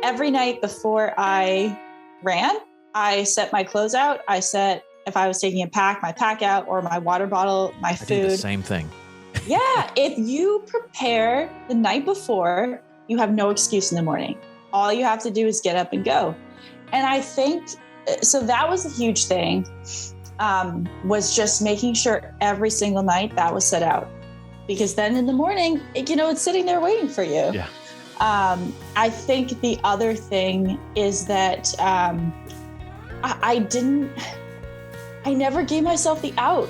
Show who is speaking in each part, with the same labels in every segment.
Speaker 1: every night before I ran, I set my clothes out. I set, if I was taking my pack out, or my water bottle, my food.
Speaker 2: I do the same thing.
Speaker 1: Yeah. If you prepare the night before, you have no excuse in the morning. All you have to do is get up and go. And I think, so that was a huge thing, was just making sure every single night that was set out. Because then in the morning, it's sitting there waiting for you.
Speaker 2: Yeah.
Speaker 1: I think the other thing is that I never gave myself the out.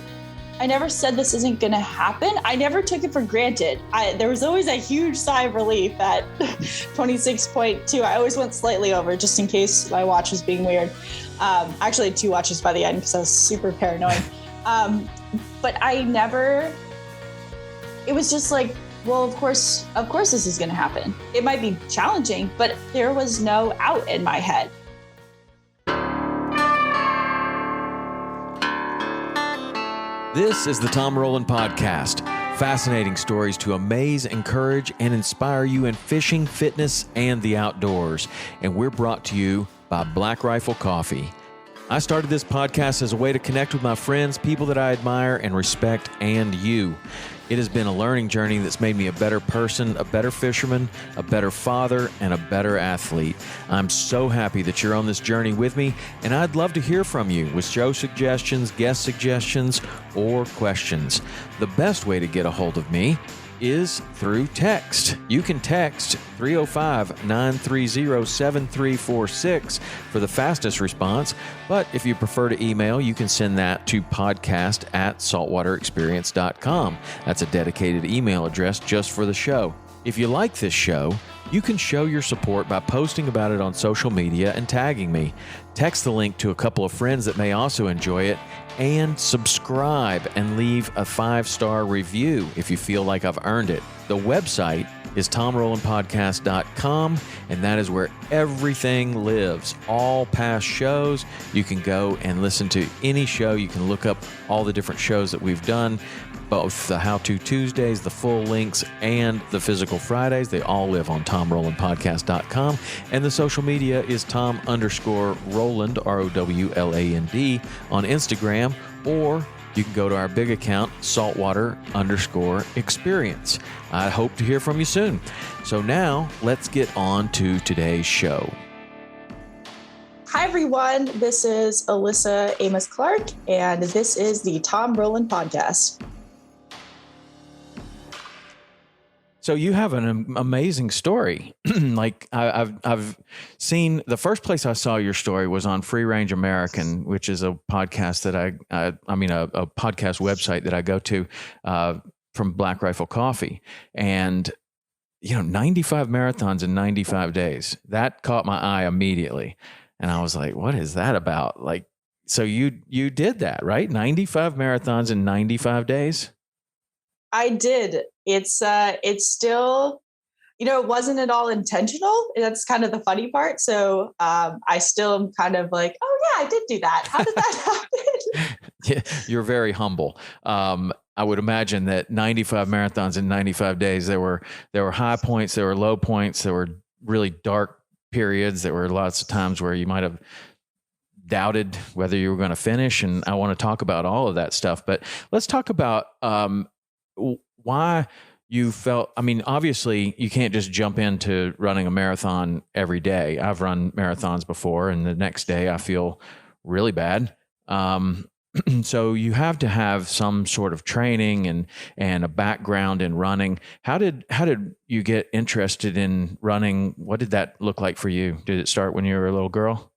Speaker 1: I never said this isn't going to happen. I never took it for granted. There was always a huge sigh of relief at 26.2. I always went slightly over just in case my watch was being weird. Actually, I had 2 watches by the end because I was super paranoid. But I never, it was just like, well, of course this is going to happen. It might be challenging, but there was no out in my head.
Speaker 2: This is the Tom Rowland Podcast. Fascinating stories to amaze, encourage, and inspire you in fishing, fitness, and the outdoors. And we're brought to you by Black Rifle Coffee. I started this podcast as a way to connect with my friends, people that I admire and respect, and you. It has been a learning journey that's made me a better person, a better fisherman, a better father, and a better athlete. I'm so happy that you're on this journey with me, and I'd love to hear from you with show suggestions, guest suggestions, or questions. The best way to get a hold of me is through text. You can text 305-930-7346 for the fastest response, but if you prefer to email, you can send that to podcast@saltwaterexperience.com. That's a dedicated email address just for the show. If you like this show, you can show your support by posting about it on social media and tagging me. Text the link to a couple of friends that may also enjoy it, and subscribe and leave a 5-star review if you feel like I've earned it. The website is tomrowlandpodcast.com, and that is where everything lives. All past shows, you can go and listen to any show. You can look up all the different shows that we've done, both the How To Tuesdays, the full links, and the physical Fridays. They all live on tomrowlandpodcast.com. And the social media is Tom_Rowland, ROWLAND, on Instagram, or you can go to our big account, Saltwater_Experience. I hope to hear from you soon. So now let's get on to today's show.
Speaker 1: Hi, everyone. This is Alyssa Amos Clark, and this is the Tom Rowland Podcast.
Speaker 2: So you have an amazing story. Like I've seen, the first place I saw your story was on Free Range American, which is a podcast that a podcast website that I go to from Black Rifle Coffee. And 95 marathons in 95 days. That caught my eye immediately. And I was like, what is that about? Like, so you did that, right? 95 marathons in 95 days?
Speaker 1: I did. It's still, it wasn't at all intentional. That's kind of the funny part. So I still am kind of like, oh yeah, I did do that. How did that happen?
Speaker 2: Yeah, you're very humble. I would imagine that 95 marathons in 95 days, there were high points, there were low points, there were really dark periods. There were lots of times where you might have doubted whether you were going to finish. And I want to talk about all of that stuff, but let's talk about why you felt, obviously you can't just jump into running a marathon every day. I've run marathons before, and the next day I feel really bad. So you have to have some sort of training and a background in running. How did you get interested in running? What did that look like for you? Did it start when you were a little girl?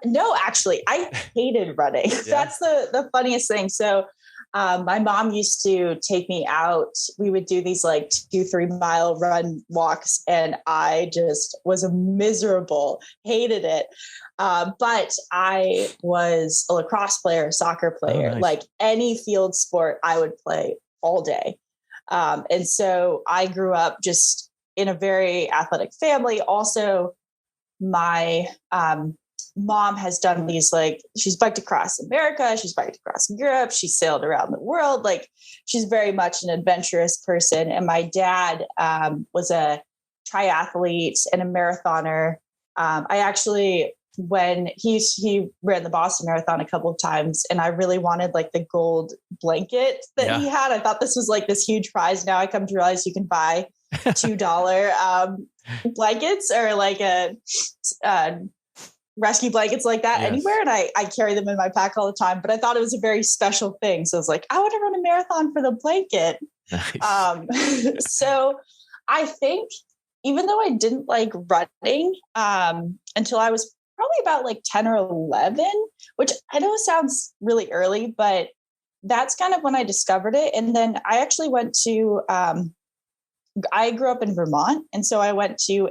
Speaker 1: No, actually, I hated running. Yeah. That's the funniest thing. So my mom used to take me out. We would do these like 2-3 mile run walks, and I just was miserable, hated it. But I was a lacrosse player, soccer player, nice. Like any field sport I would play all day. And so I grew up just in a very athletic family. Also, my mom has done these, like, she's biked across America, she's biked across Europe, she's sailed around the world. Like, she's very much an adventurous person. And my dad was a triathlete and a marathoner. I actually, when he ran the Boston Marathon a couple of times, and I really wanted like the gold blanket that he had. I thought this was like this huge prize. Now I come to realize you can buy $2 blankets or like a rescue blankets like that anywhere. And I carry them in my pack all the time, but I thought it was a very special thing. So I was like, I want to run a marathon for the blanket. Nice. So I think even though I didn't like running until I was probably about like 10 or 11, which I know sounds really early, but that's kind of when I discovered it. And then I actually went to, I grew up in Vermont. And so I went to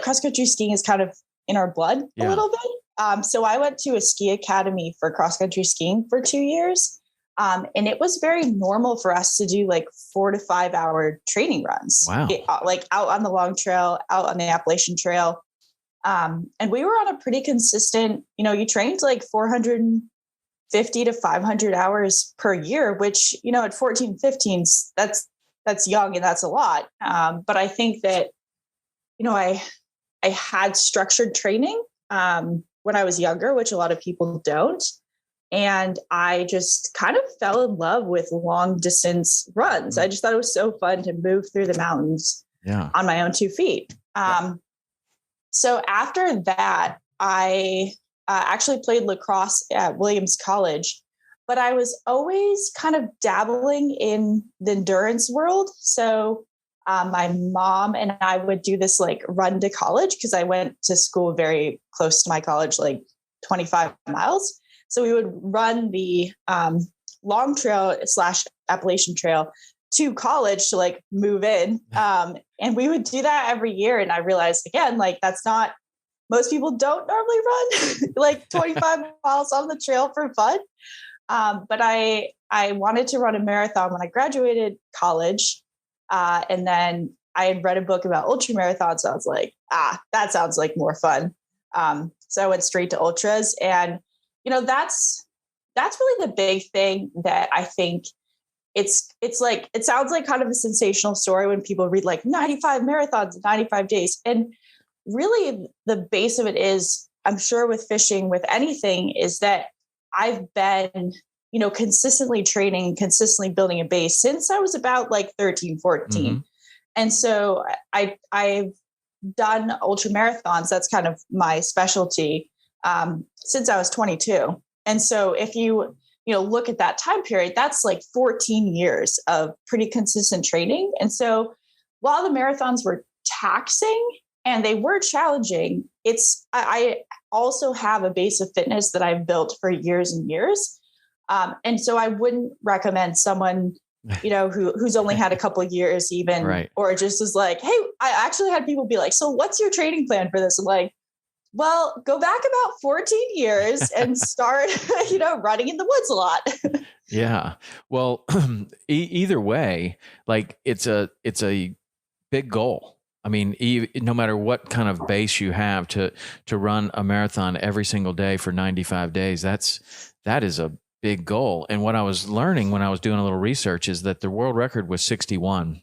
Speaker 1: cross-country skiing is kind of in our blood a little bit. So I went to a ski academy for cross-country skiing for 2 years. And it was very normal for us to do like 4 to 5 hour training runs.
Speaker 2: Wow.
Speaker 1: Like out on the long trail, out on the Appalachian Trail. And we were on a pretty consistent, you trained like 450 to 500 hours per year, which, at 14, 15, that's young and that's a lot. But I think that, I had structured training when I was younger, which a lot of people don't. And I just kind of fell in love with long distance runs. I just thought it was so fun to move through the mountains on my own 2 feet. So after that, I actually played lacrosse at Williams College, but I was always kind of dabbling in the endurance world. So my mom and I would do this like run to college because I went to school very close to my college, like 25 miles. So we would run the long trail / Appalachian Trail to college to like move in. And we would do that every year. And I realized again, like that's not, most people don't normally run like 25 miles on the trail for fun. But I wanted to run a marathon when I graduated college. And then I had read a book about ultra marathons. So I was like, that sounds like more fun. So I went straight to ultras, and, that's really the big thing that I think it's like, it sounds like kind of a sensational story when people read like 95 marathons in 95 days. And really the base of it is, I'm sure with fishing, with anything, is that I've been, consistently training, consistently building a base since I was about like 13, 14. Mm-hmm. And so I've done ultra marathons. That's kind of my specialty since I was 22. And so if you look at that time period, that's like 14 years of pretty consistent training. And so while the marathons were taxing and they were challenging, I also have a base of fitness that I've built for years and years. And so I wouldn't recommend someone, who's only had a couple of years even, right, or just is like, hey, I actually had people be like, so what's your training plan for this? I'm like, well, go back about 14 years and start, running in the woods a lot.
Speaker 2: Yeah. Well, either way, like it's a big goal. I mean, no matter what kind of base you have to run a marathon every single day for 95 days, that is a big goal. And what I was learning when I was doing a little research is that the world record was 61,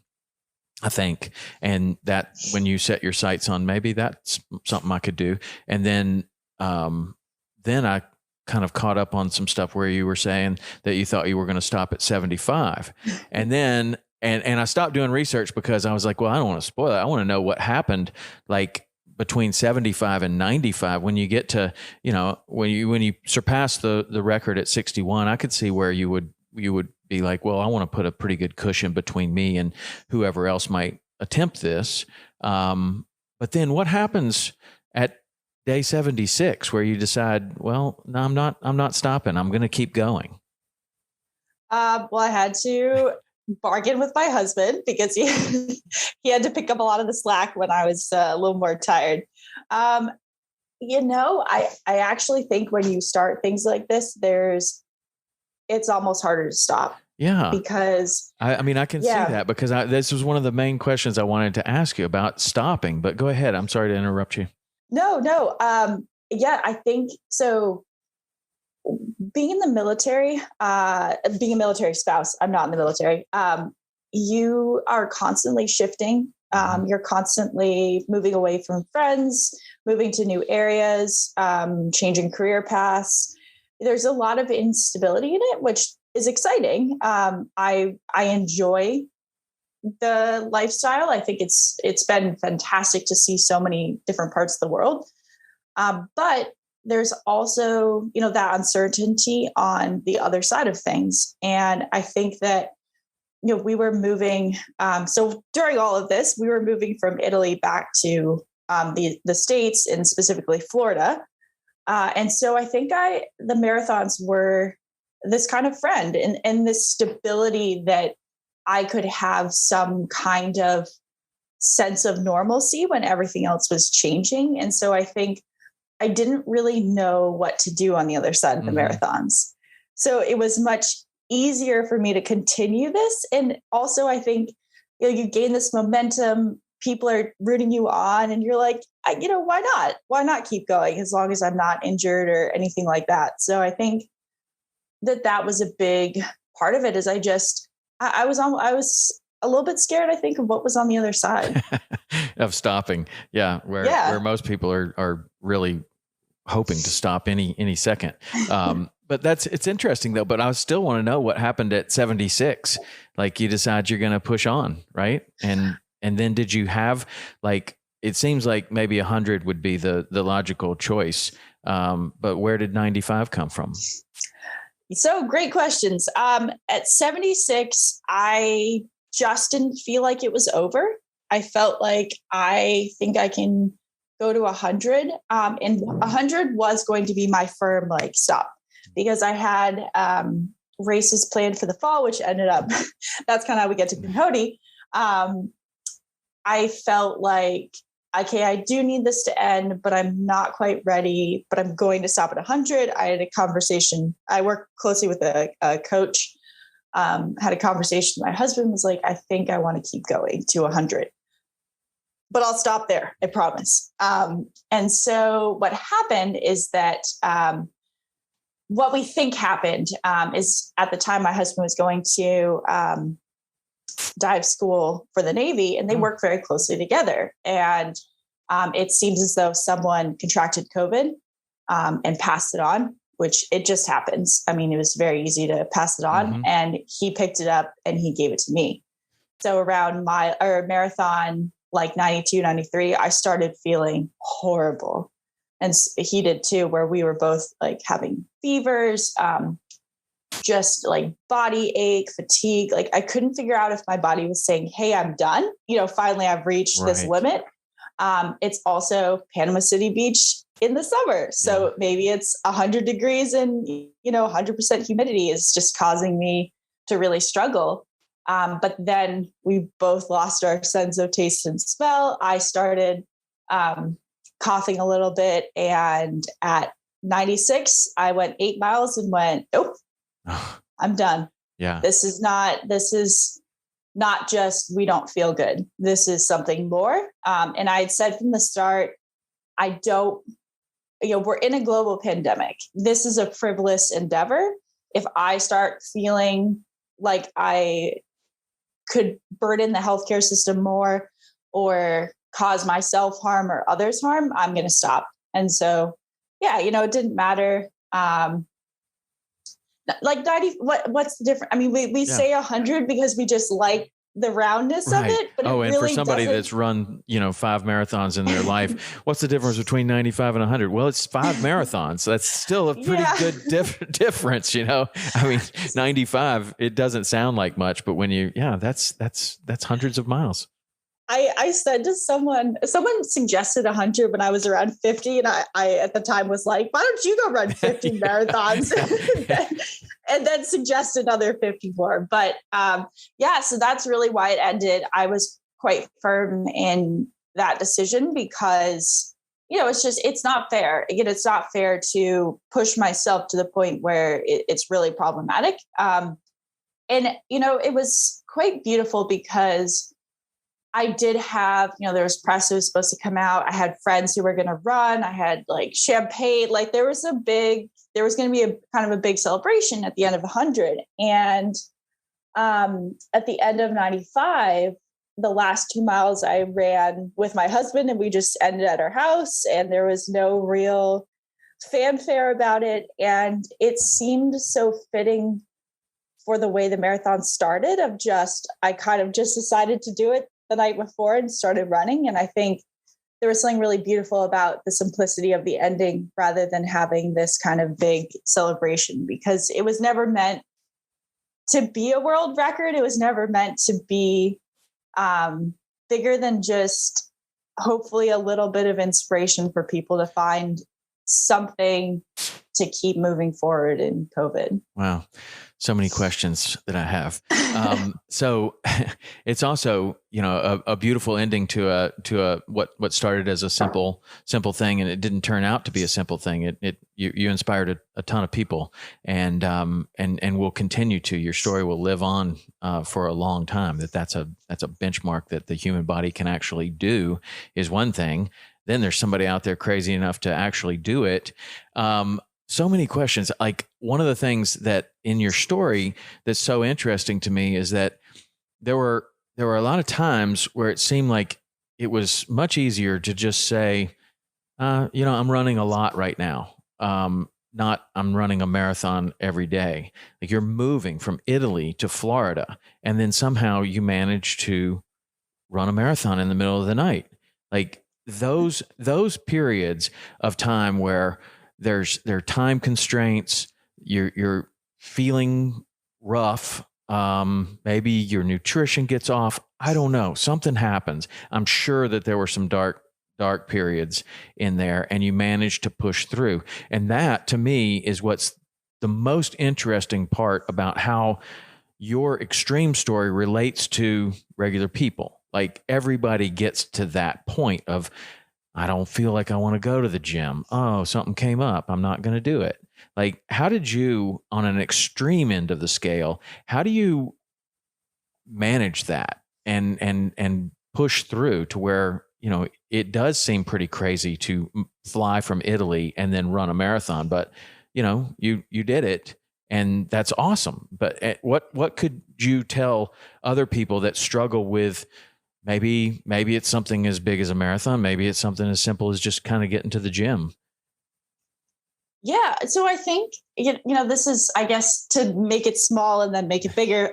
Speaker 2: I think. And that when you set your sights on, maybe that's something I could do. And then I kind of caught up on some stuff where you were saying that you thought you were going to stop at 75. And then, and I stopped doing research because I was like, well, I don't want to spoil it. I want to know what happened like between 75 and 95 when you get to, when you surpass the record at 61. I could see where you would be like, well, I want to put a pretty good cushion between me and whoever else might attempt this. But then what happens at day 76 where you decide, well, no, I'm not stopping. I'm going to keep going.
Speaker 1: Well, I had to bargain with my husband because he had to pick up a lot of the slack when I was a little more tired. I actually think when you start things like this, it's almost harder to stop.
Speaker 2: Yeah.
Speaker 1: Because
Speaker 2: I can see that because this was one of the main questions I wanted to ask you about stopping, but go ahead. I'm sorry to interrupt you.
Speaker 1: No. I think so. Being in the military, being a military spouse, I'm not in the military. You are constantly shifting You're constantly moving away from friends, moving to new areas, changing career paths. There's a lot of instability in it, which is exciting. I enjoy the lifestyle. I think it's been fantastic to see so many different parts of the world. But there's also, that uncertainty on the other side of things. And I think that, we were moving. So during all of this, we were moving from Italy back to the States, and specifically Florida. And so I think the marathons were this kind of friend and this stability that I could have some kind of sense of normalcy when everything else was changing. And so I think I didn't really know what to do on the other side of the marathons. So it was much easier for me to continue this. And also I think, you gain this momentum, people are rooting you on, and you're like, why not? Why not keep going as long as I'm not injured or anything like that? So I think that was a big part of it. Is I was a little bit scared, I think, of what was on the other side
Speaker 2: of stopping. Yeah. Where most people are really hoping to stop any second. But it's interesting though, but I still want to know what happened at 76. Like, you decide you're going to push on, right? And then did you have, it seems like maybe 100 would be the logical choice. But where did 95 come from?
Speaker 1: So great questions. At 76, I just didn't feel like it was over. I felt like I think I can go to 100. And 100 was going to be my firm stop, because I had races planned for the fall, which ended up, that's kind of how we get to Pinhoti. I felt like, okay, I do need this to end, but I'm not quite ready, but I'm going to stop at 100. I had a conversation. I work closely with a coach, had a conversation. My husband was like, I think I want to keep going to 100, but I'll stop there. I promise. And so what happened is that, what we think happened is, at the time my husband was going to dive school for the Navy, and they work very closely together. And it seems as though someone contracted COVID and passed it on, which it just happens. I mean, it was very easy to pass it on, and he picked it up and he gave it to me. So around marathon, 92, 93, I started feeling horrible. And he did too, where we were both having fevers, just body ache, fatigue. I couldn't figure out if my body was saying, hey, I'm done. Finally I've reached this limit. It's also Panama City Beach in the summer. So maybe it's 100 degrees and, 100% humidity is just causing me to really struggle. But then we both lost our sense of taste and smell. I started, coughing a little bit. And at 96, I went 8 miles and went, nope, I'm done.
Speaker 2: Yeah.
Speaker 1: This is not just, we don't feel good. This is something more. And I had said from the start, we're in a global pandemic. This is a frivolous endeavor. If I start feeling like I could burden the healthcare system more, or cause myself harm or others harm, I'm going to stop. And so, it didn't matter. 90, what's the difference? I mean, we say 100 because we just like the roundness of it, but
Speaker 2: and
Speaker 1: really
Speaker 2: for somebody that's run, 5 marathons in their life, what's the difference between 95 and 100? Well, it's 5 marathons. So that's still a pretty good difference, I mean, 95, it doesn't sound like much, but when that's hundreds of miles.
Speaker 1: I said to someone suggested 100 when I was around 50. And I at the time was like, why don't you go run 50 marathons? and then suggest another 50 more. But so that's really why it ended. I was quite firm in that decision because, it's not fair. Again, it's not fair to push myself to the point where it's really problematic. And, it was quite beautiful because I did have, there was press that was supposed to come out. I had friends who were going to run. I had champagne. There was going to be a kind of a big celebration at the end of 100. And at the end of 95, the last 2 miles I ran with my husband, and we just ended at our house, and there was no real fanfare about it. And it seemed so fitting for the way the marathon started I kind of just decided to do it the night before and started running. And I think there was something really beautiful about the simplicity of the ending rather than having this kind of big celebration, because it was never meant to be a world record. It was never meant to be bigger than just hopefully a little bit of inspiration for people to find something to keep moving forward in COVID.
Speaker 2: Wow. So many questions that I have. So it's also, a beautiful ending to what started as a simple thing, and it didn't turn out to be a simple thing. You inspired a ton of people, and will continue to. Your story will live on for a long time. That's a benchmark that the human body can actually do is one thing. Then there's somebody out there crazy enough to actually do it. So many questions. Like, one of the things that in your story that's so interesting to me is that there were a lot of times where it seemed like it was much easier to just say, I'm running a lot right now. Not I'm running a marathon every day. Like, you're moving from Italy to Florida, and then somehow you manage to run a marathon in the middle of the night. Like, those periods of time where there are time constraints, you're feeling rough, maybe your nutrition gets off, I don't know, something happens. I'm sure that there were some dark periods in there, and you managed to push through. And that, to me, is what's the most interesting part about how your extreme story relates to regular people. Like, everybody gets to that point of, I don't feel like I want to go to the gym. Oh, something came up. I'm not going to do it. Like, how did you, on an extreme end of the scale, how do you manage that and push through to where, it does seem pretty crazy to fly from Italy and then run a marathon, but you did it, and that's awesome. But what could you tell other people that struggle with, maybe it's something as big as a marathon, maybe it's something as simple as just kind of getting to the gym?
Speaker 1: Yeah. So I think, this is, I guess, to make it small and then make it bigger.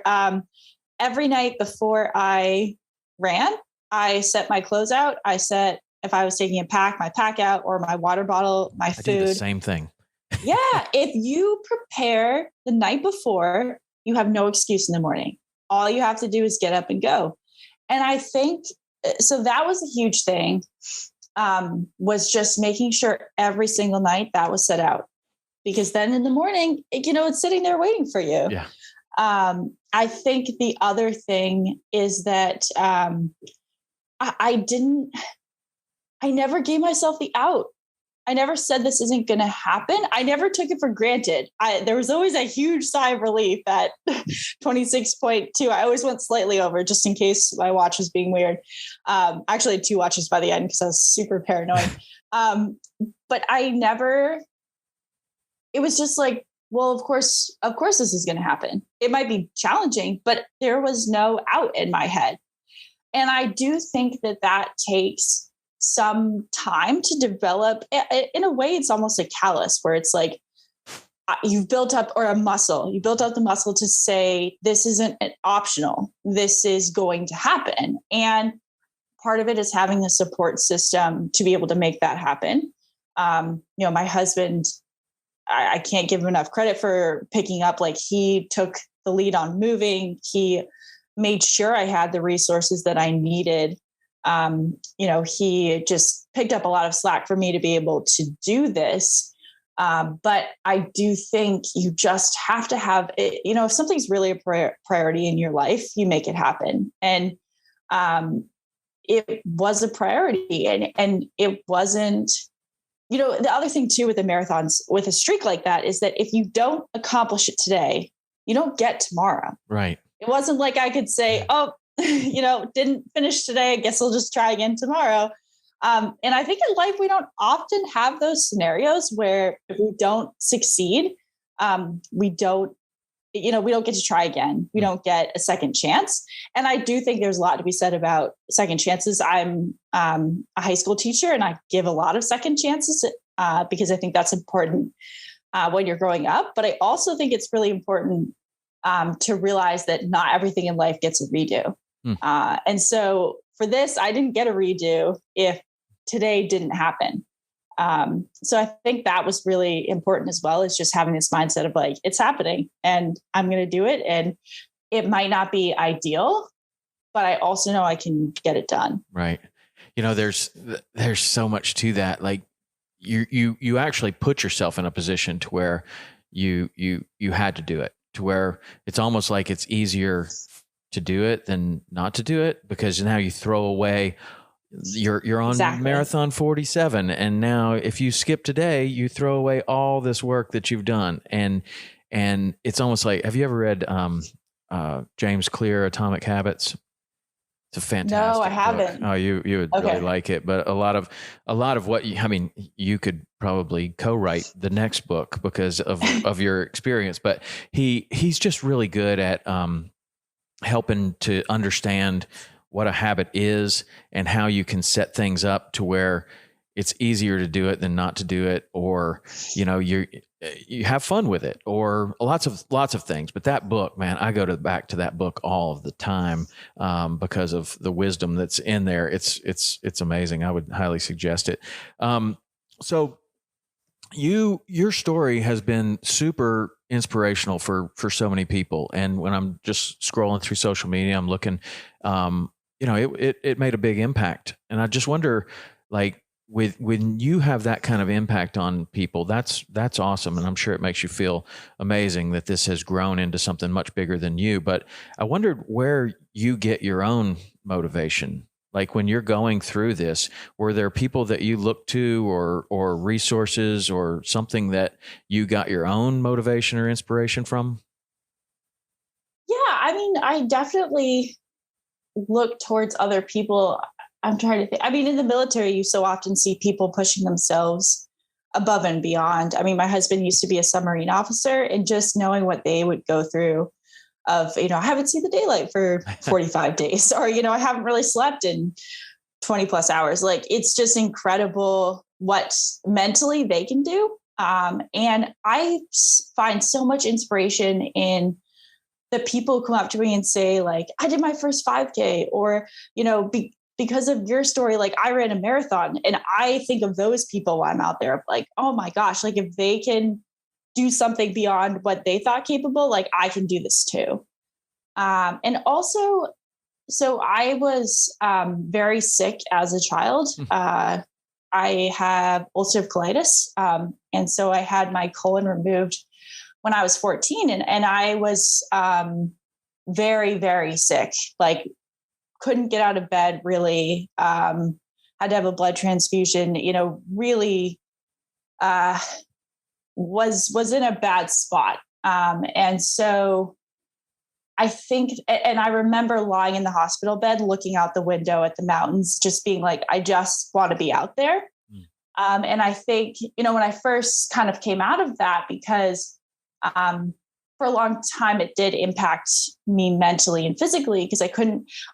Speaker 1: Every night before I ran, I set my clothes out. I set, if I was taking my pack out, or my water bottle, my food.
Speaker 2: I do the same thing.
Speaker 1: Yeah. If you prepare the night before, you have no excuse in the morning. All you have to do is get up and go. And I think, so that was a huge thing, was just making sure every single night that was set out, because then in the morning, it's sitting there waiting for you.
Speaker 2: Yeah.
Speaker 1: I think the other thing is that I never gave myself the out. I never said this isn't going to happen. I never took it for granted. There was always a huge sigh of relief at 26.2. I always went slightly over just in case my watch was being weird. Actually, I had 2 watches by the end because I was super paranoid. But it was just like, well, of course this is going to happen. It might be challenging, but there was no out in my head. And I do think that takes some time to develop. In a way, it's almost a callus, where it's like you've built up, or a muscle, you built up the muscle to say, this isn't optional. This is going to happen. And part of it is having a support system to be able to make that happen. My husband, I can't give him enough credit for picking up. Like, he took the lead on moving. He made sure I had the resources that I needed. He just picked up a lot of slack for me to be able to do this. But I do think you just have to have it, if something's really a priority in your life, you make it happen. And it was a priority, and it wasn't, the other thing too with the marathons, with a streak like that, is that if you don't accomplish it today, you don't get tomorrow.
Speaker 2: Right.
Speaker 1: It wasn't like I could say, oh, didn't finish today, I guess I'll just try again tomorrow. And I think in life, we don't often have those scenarios where if we don't succeed, we don't get to try again. We don't get a second chance. And I do think there's a lot to be said about second chances. I'm a high school teacher, and I give a lot of second chances because I think that's important when you're growing up. But I also think it's really important to realize that not everything in life gets a redo. And so for this, I didn't get a redo if today didn't happen. So I think that was really important as well, is just having this mindset of like, it's happening and I'm going to do it. And it might not be ideal, but I also know I can get it done.
Speaker 2: Right. There's so much to that. Like you actually put yourself in a position to where you had to do it, to where it's almost like it's easier to do it than not to do it, because now you throw away you're on marathon 47. And now if you skip today, you throw away all this work that you've done. And it's almost like, have you ever read James Clear, Atomic Habits? It's a fantastic
Speaker 1: No, I haven't.
Speaker 2: book. Oh, you would really like it. But a lot of what you could probably co-write the next book because of your experience. But he's just really good at helping to understand what a habit is and how you can set things up to where it's easier to do it than not to do it, or you have fun with it, or lots of things. But that book, man, I go back to that book all of the time because of the wisdom that's in there. It's amazing. I would highly suggest it. So your story has been super inspirational for so many people. And when I'm just scrolling through social media, I'm looking, it made a big impact. And I just wonder, like, when you have that kind of impact on people, that's awesome. And I'm sure it makes you feel amazing that this has grown into something much bigger than you. But I wondered where you get your own motivation. Like when you're going through this, were there people that you look to or resources or something that you got your own motivation or inspiration from?
Speaker 1: Yeah, I definitely look towards other people. I'm trying to think. In the military, you so often see people pushing themselves above and beyond. My husband used to be a submarine officer, and just knowing what they would go through of, I haven't seen the daylight for 45 days, or, I haven't really slept in 20 plus hours. Like, it's just incredible what mentally they can do. And I find so much inspiration in the people who come up to me and say, like, I did my first 5K, or, because of your story, like, I ran a marathon. And I think of those people while I'm out there, like, oh my gosh, like, if they can do something beyond what they thought capable, like, I can do this too. And also, so I was very sick as a child. I have ulcerative colitis. And so I had my colon removed when I was 14, and I was very, very sick, like, couldn't get out of bed, really, had to have a blood transfusion, really was in a bad spot. And so I think, and I remember lying in the hospital bed, looking out the window at the mountains, just being like, I just want to be out there. And I think, when I first kind of came out of that, because for a long time, it did impact me mentally and physically, because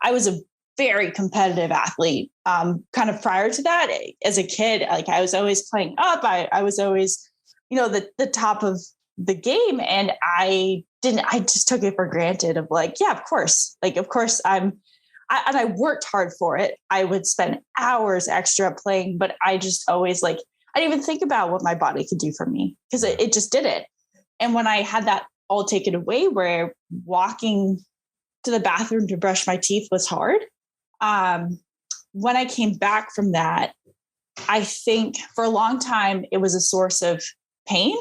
Speaker 1: I was a very competitive athlete. Kind of prior to that, as a kid, like, I was always playing up. I was always, the top of the game. And I just took it for granted of like, yeah, of course, and I worked hard for it. I would spend hours extra playing, but I just always, like, I didn't even think about what my body could do for me, because it just did it. And when I had that all taken away, where walking to the bathroom to brush my teeth was hard. When I came back from that, I think for a long time, it was a source of pain.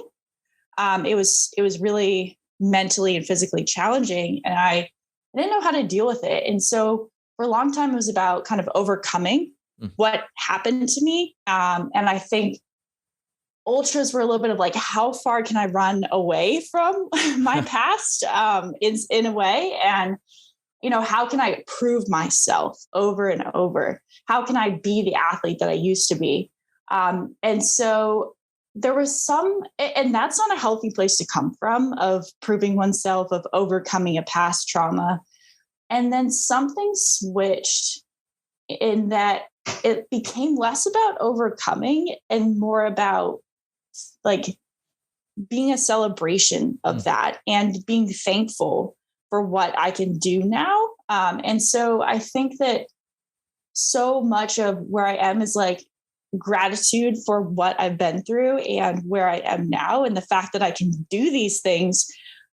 Speaker 1: It was really mentally and physically challenging, and I didn't know how to deal with it. And so for a long time, it was about kind of overcoming what happened to me. And I think ultras were a little bit of like, how far can I run away from my past, in a way? And, how can I prove myself over and over? How can I be the athlete that I used to be? And so there was and that's not a healthy place to come from, of proving oneself, of overcoming a past trauma. And then something switched in that it became less about overcoming and more about like being a celebration of that and being thankful for what I can do now. And so I think that so much of where I am is like gratitude for what I've been through and where I am now. And the fact that I can do these things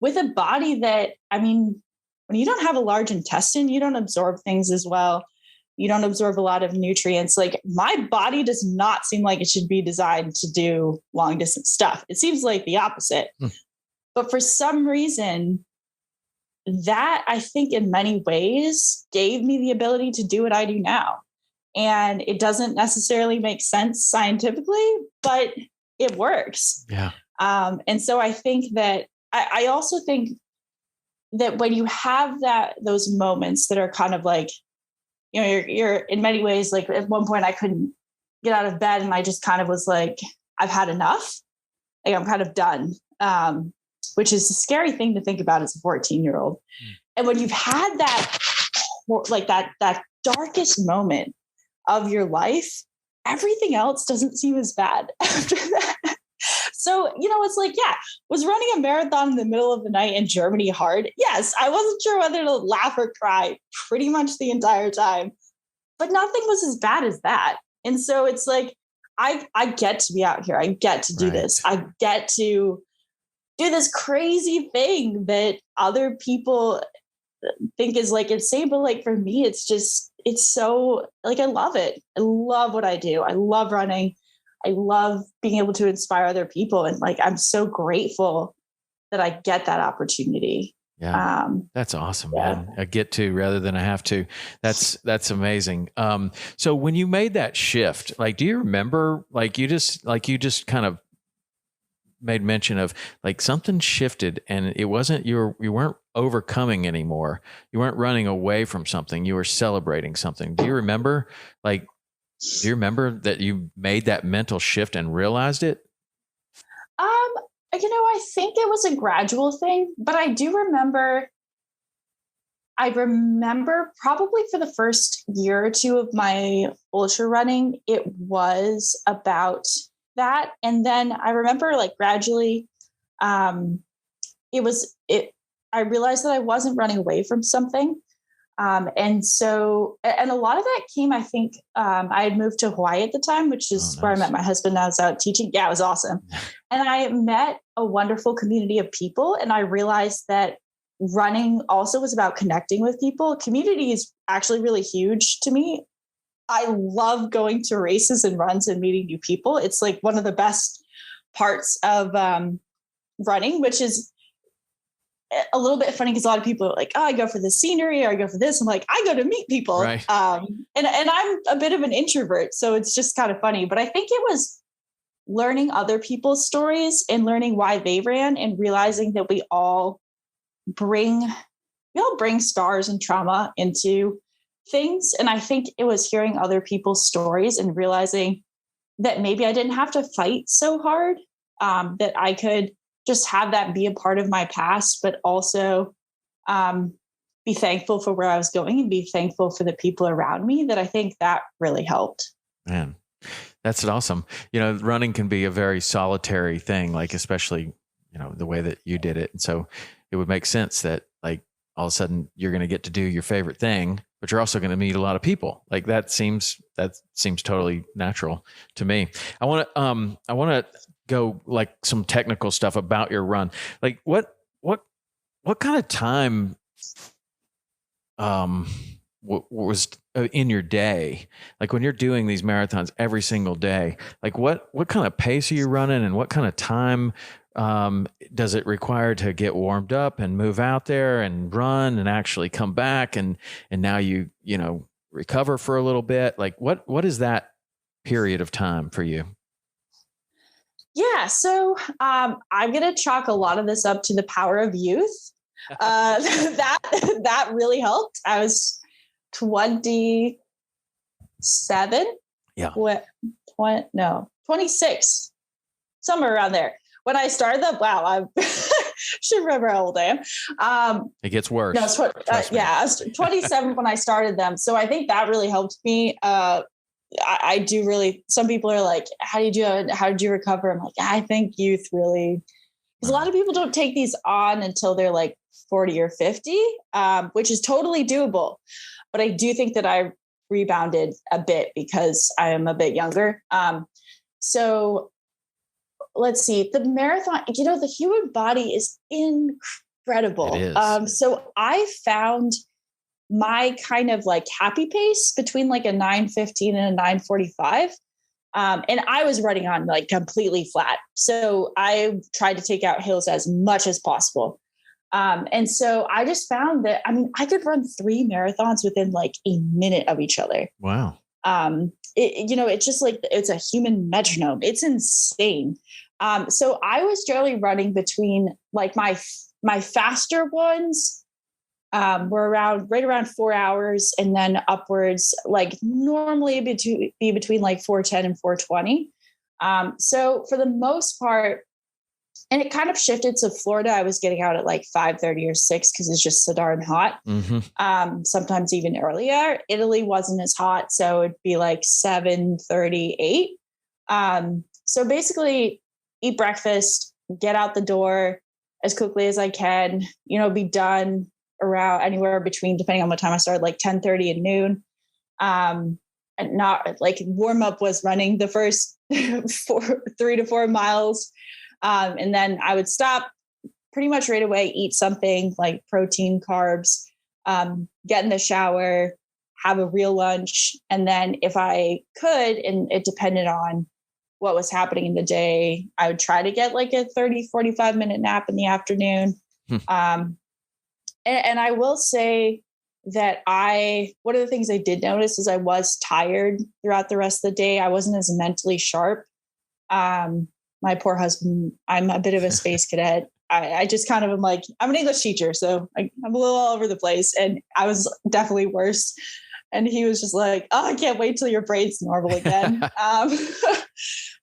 Speaker 1: with a body that, I mean, when you don't have a large intestine, you don't absorb things as well. You don't absorb a lot of nutrients. Like my body does not seem like it should be designed to do long distance stuff. It seems like the opposite. But for some reason, that I think in many ways gave me the ability to do what I do now. And it doesn't necessarily make sense scientifically, but it works.
Speaker 2: Yeah.
Speaker 1: And so I think that I also think that when you have those moments that are kind of like, you know, you're in many ways, like at one point I couldn't get out of bed and I just kind of was like, I've had enough. Like I'm kind of done, which is a scary thing to think about as a 14-year-old. And when you've had that, like that darkest moment of your life, everything else doesn't seem as bad after that. So, you know, it's like, yeah, was running a marathon in the middle of the night in Germany hard? Yes, I wasn't sure whether to laugh or cry pretty much the entire time, but nothing was as bad as that. And so it's like, I get to be out here. I get to do this. I get to do this crazy thing that other people think is like insane. But like for me, it's so like, I love it. I love what I do. I love running. I love being able to inspire other people. And like, I'm so grateful that I get that opportunity.
Speaker 2: Yeah. That's awesome, man. I get to rather than I have to. That's amazing. So when you made that shift, like, do you remember, like you just kind of made mention of like something shifted and it wasn't, you weren't overcoming anymore. You weren't running away from something. You were celebrating something. Do you remember that you made that mental shift and realized it?
Speaker 1: You know, I think it was a gradual thing, but I remember probably for the first year or two of my ultra running, it was about that. And then I remember like gradually, I realized that I wasn't running away from something. And a lot of that came, I think, I had moved to Hawaii at the time, which is where I met my husband. I was out teaching. Yeah, it was awesome. And I met a wonderful community of people. And I realized that running also was about connecting with people. Community is actually really huge to me. I love going to races and runs and meeting new people. It's like one of the best parts of running, which is a little bit funny because a lot of people are like, oh, I go for the scenery or I go for this. I'm like, I go to meet people.
Speaker 2: Right.
Speaker 1: And I'm a bit of an introvert. So it's just kind of funny. But I think it was learning other people's stories and learning why they ran and realizing that we all bring scars and trauma into things. And I think it was hearing other people's stories and realizing that maybe I didn't have to fight so hard, that I could just have that be a part of my past, but also be thankful for where I was going and be thankful for the people around me. That I think that really helped.
Speaker 2: Man, that's awesome. You know, running can be a very solitary thing, like especially, you know, the way that you did it. And so it would make sense that like all of a sudden you're going to get to do your favorite thing, but you're also going to meet a lot of people. Like that seems totally natural to me. I want to go like some technical stuff about your run. Like what kind of time was in your day? Like when you're doing these marathons every single day, like what kind of pace are you running and what kind of time does it require to get warmed up and move out there and run and actually come back and now you know, recover for a little bit? Like what is that period of time for you?
Speaker 1: Yeah. So I'm going to chalk a lot of this up to the power of youth. That really helped. I was 27.
Speaker 2: Yeah.
Speaker 1: 26. somewhere around there. When I started them, wow, I should remember how old I am.
Speaker 2: It gets worse.
Speaker 1: No, I was 27 when I started them. So I think that really helped me. I do really, some people are like, how did you recover? I'm like, I think youth really, because a lot of people don't take these on until they're like 40 or 50, which is totally doable. But I do think that I rebounded a bit because I am a bit younger. So let's see, the marathon, the human body is incredible.
Speaker 2: It is.
Speaker 1: So I found my kind of like happy pace between like a 9:15 and a 9:45. And I was running on like completely flat. So I tried to take out hills as much as possible. And so I just found that, I could run 3 marathons within like a minute of each other.
Speaker 2: Wow.
Speaker 1: It's just like, it's a human metronome. It's insane. So I was generally running between like my faster ones, were right around 4 hours, and then upwards, like normally be between like 4:10 and 4:20. So for the most part, and it kind of shifted to Florida, I was getting out at like 5:30 or 6 because it's just so darn hot.
Speaker 2: Mm-hmm.
Speaker 1: Sometimes even earlier. Italy wasn't as hot, so it'd be like 7:38. So basically, eat breakfast, get out the door as quickly as I can, be done around anywhere between, depending on what time I started, like 10:30 and noon. And not like warm up was running the first 3 to 4 miles. And then I would stop pretty much right away, eat something like protein, carbs, get in the shower, have a real lunch. And then if I could, and it depended on what was happening in the day, I would try to get like a 30, 45 minute nap in the afternoon. And I will say that one of the things I did notice is I was tired throughout the rest of the day. I wasn't as mentally sharp. My poor husband, I'm a bit of a space cadet. I just kind of am like, I'm an English teacher, so I'm a little all over the place. And I was definitely worse. And he was just like, oh, I can't wait till your brain's normal again.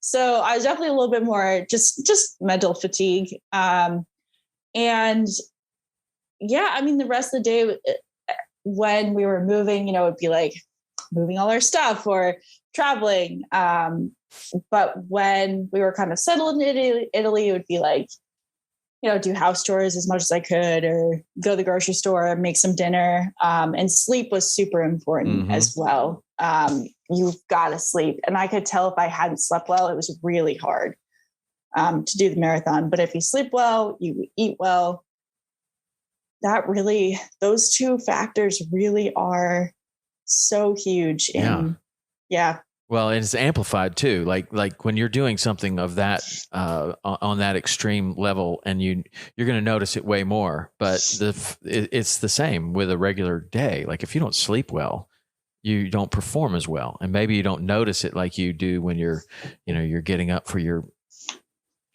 Speaker 1: So I was definitely a little bit more just mental fatigue. And yeah, the rest of the day when we were moving, it'd be like moving all our stuff or traveling. But when we were kind of settled in Italy, it would be like, do house chores as much as I could, or go to the grocery store, make some dinner. And sleep was super important as well. You've got to sleep. And I could tell if I hadn't slept well, it was really hard to do the marathon. But if you sleep well, you eat well, those 2 factors really are so huge. Yeah.
Speaker 2: Well, it's amplified too. Like when you're doing something of that on that extreme level, and you're going to notice it way more. But it's the same with a regular day. Like if you don't sleep well, you don't perform as well, and maybe you don't notice it like you do when you're getting up for your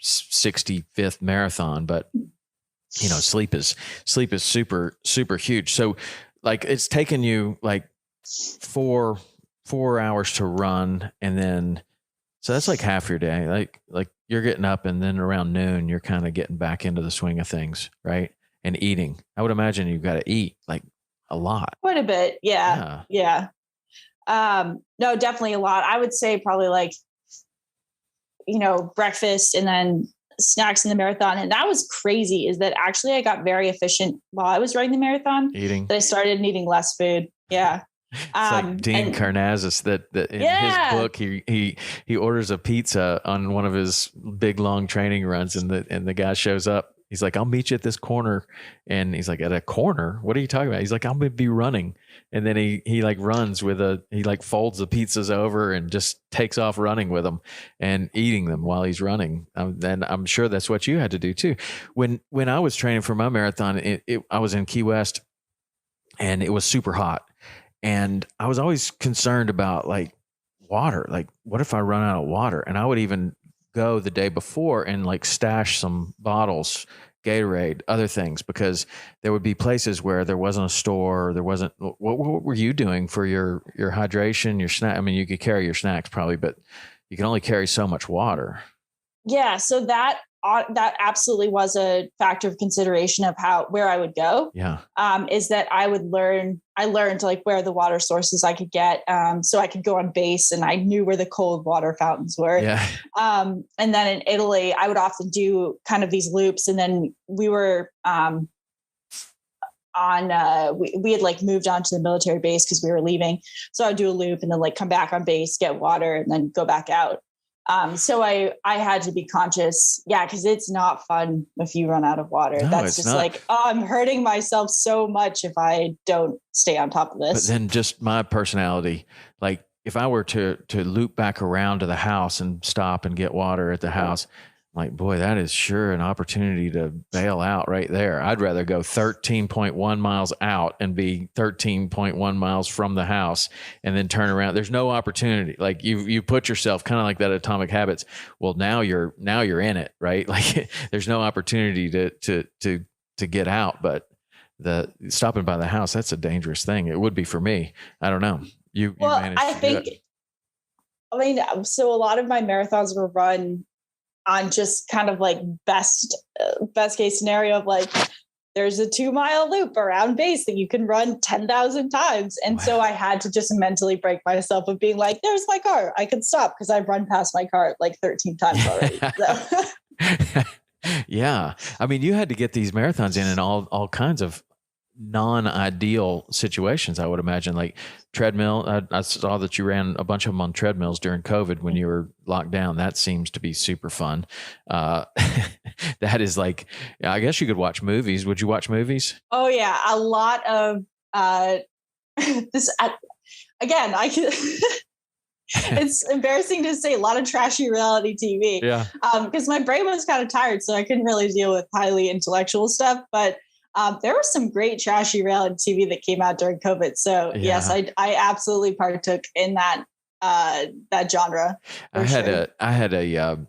Speaker 2: 65th marathon. But sleep is super, super huge. So like it's taken you like 4 hours to run, and then so that's like half your day. Like you're getting up, and then around noon you're kind of getting back into the swing of things, right? And eating. I would imagine you've got to eat like a lot.
Speaker 1: Quite a bit. Yeah. No, definitely a lot. I would say probably like, breakfast and then snacks in the marathon. And that was crazy, is that actually I got very efficient while I was running the marathon.
Speaker 2: Eating.
Speaker 1: That I started needing less food. Yeah.
Speaker 2: It's like Dean Karnazes that in his book, he orders a pizza on one of his big, long training runs, and the guy shows up. He's like, I'll meet you at this corner. And he's like, at a corner? What are you talking about? He's like, I'm going to be running. And then he like runs he like folds the pizzas over and just takes off running with them and eating them while he's running. And I'm sure that's what you had to do too. When I was training for my marathon, I was in Key West, and it was super hot. And I was always concerned about like water. Like, what if I run out of water? And I would even go the day before and like stash some bottles, Gatorade, other things, because there would be places where there wasn't a store. There wasn't. What were you doing for your hydration, your snack? You could carry your snacks probably, but you can only carry so much water.
Speaker 1: Yeah. So that absolutely was a factor of consideration of where I would go.
Speaker 2: Yeah.
Speaker 1: Is that I learned like where the water sources I could get. So I could go on base and I knew where the cold water fountains were.
Speaker 2: Yeah.
Speaker 1: And then in Italy, I would often do kind of these loops. And then we were, we had like moved on to the military base because we were leaving. So I'd do a loop and then like come back on base, get water, and then go back out. So I had to be conscious. Yeah. Cause it's not fun if you run out of water.
Speaker 2: No,
Speaker 1: that's just
Speaker 2: not.
Speaker 1: like, oh, I'm hurting myself so much if I don't stay on top of this.
Speaker 2: But then just my personality, like if I were to loop back around to the house and stop and get water at the house, like, boy, that is sure an opportunity to bail out right there. I'd rather go 13.1 miles out and be 13.1 miles from the house and then turn around. There's no opportunity. Like you put yourself kind of like that Atomic Habits. Well, now you're in it, right? Like there's no opportunity to get out, but the stopping by the house, that's a dangerous thing. It would be for me. I don't know. You managed to do it.
Speaker 1: I mean, so a lot of my marathons were run on just kind of like best case scenario of like, there's a 2-mile loop around base that you can run 10,000 times. And so I had to just mentally break myself of being like, there's my car. I can stop because I've run past my car like 13 times already. So.
Speaker 2: Yeah. I mean, you had to get these marathons in all kinds of non-ideal situations, I would imagine, like treadmill. I saw that you ran a bunch of them on treadmills during COVID when you were locked down. That seems to be super fun. That is like, I guess you could watch movies. Would you watch movies?
Speaker 1: Oh yeah. A lot of, this, again, I can, it's embarrassing to say, a lot of trashy reality TV.
Speaker 2: Yeah.
Speaker 1: Because my brain was kind of tired, so I couldn't really deal with highly intellectual stuff, but there was some great trashy reality TV that came out during COVID. So yes, I absolutely partook in that genre.
Speaker 2: I had a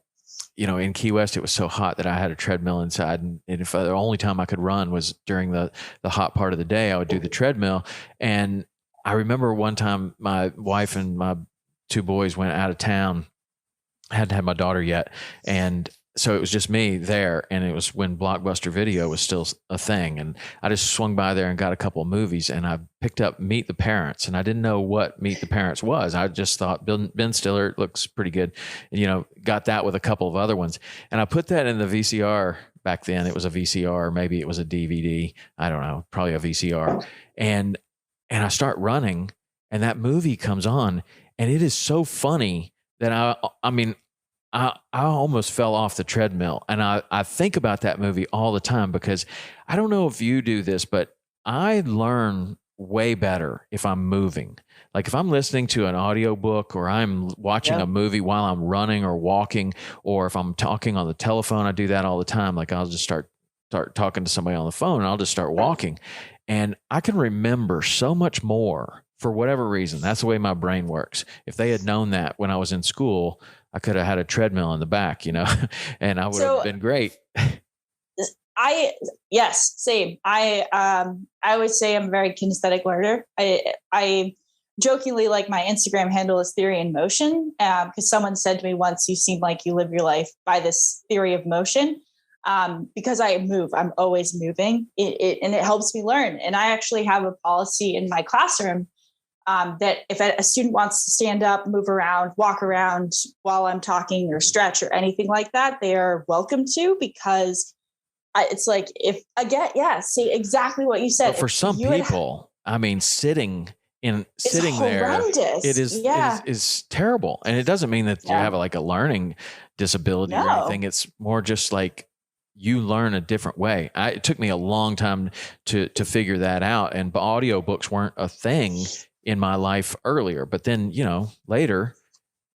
Speaker 2: in Key West, it was so hot that I had a treadmill inside, and if the only time I could run was during the hot part of the day, I would do the treadmill. And I remember one time my wife and my 2 boys went out of town. I hadn't had my daughter yet, and so it was just me there, and it was when Blockbuster Video was still a thing. And I just swung by there and got a couple of movies, and I picked up Meet the Parents, and I didn't know what Meet the Parents was. I just thought Ben Stiller looks pretty good. And, got that with a couple of other ones. And I put that in the VCR back then. It was a VCR, maybe it was a DVD. I don't know, probably a VCR. And I start running, and that movie comes on, and it is so funny that I almost fell off the treadmill. And I think about that movie all the time, because I don't know if you do this, but I learn way better if I'm moving. Like if I'm listening to an audiobook, or I'm watching a movie while I'm running or walking, or if I'm talking on the telephone, I do that all the time. Like I'll just start talking to somebody on the phone, and I'll just start walking. And I can remember so much more for whatever reason. That's the way my brain works. If they had known that when I was in school, I could have had a treadmill in the back, and I would have been great.
Speaker 1: Yes, same. I always say I'm a very kinesthetic learner. I jokingly, like, my Instagram handle is Theory in Motion, because someone said to me once, you seem like you live your life by this theory of motion. Because I move, I'm always moving, and it helps me learn. And I actually have a policy in my classroom that if a student wants to stand up, move around, walk around while I'm talking, or stretch or anything like that, they are welcome to, because it's like, see exactly what you said.
Speaker 2: But for some people, sitting there, it is terrible. And it doesn't mean that you have a learning disability or anything. It's more just like you learn a different way. It took me a long time to figure that out. And audiobooks weren't a thing in my life earlier, but then, later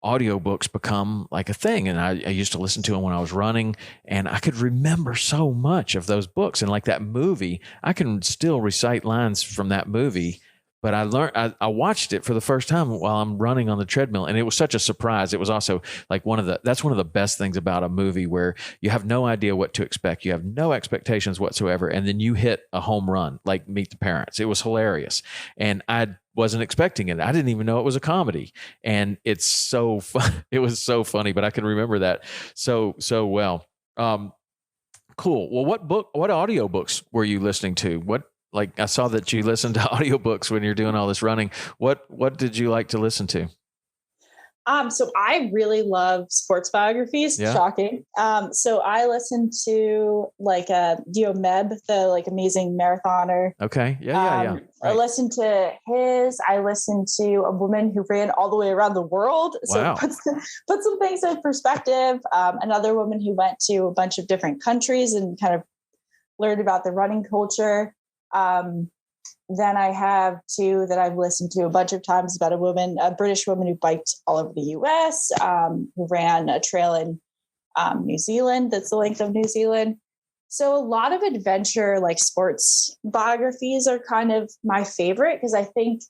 Speaker 2: audiobooks become like a thing. And I used to listen to them when I was running, and I could remember so much of those books. And like that movie, I can still recite lines from that movie, but I watched it for the first time while I'm running on the treadmill, and it was such a surprise. It was also like that's one of the best things about a movie where you have no idea what to expect. You have no expectations whatsoever. And then you hit a home run, like Meet the Parents. It was hilarious. And I wasn't expecting it. I didn't even know it was a comedy. And it's so fun. It was so funny, but I can remember that so well. Cool. Well, what audiobooks were you listening to? Like I saw that you listened to audiobooks when you're doing all this running. What did you like to listen to?
Speaker 1: So I really love sports biographies. Yeah. Shocking. So I listened to like Meb, the like amazing marathoner.
Speaker 2: Okay. Yeah. Right.
Speaker 1: I listened to his. I listened to a woman who ran all the way around the world. So
Speaker 2: wow.
Speaker 1: put some things in perspective. Another woman who went to a bunch of different countries and kind of learned about the running culture. Then I have two that I've listened to a bunch of times about a British woman who biked all over the US, who ran a trail in New Zealand that's the length of New Zealand. So a lot of adventure, like sports biographies are kind of my favorite because I think,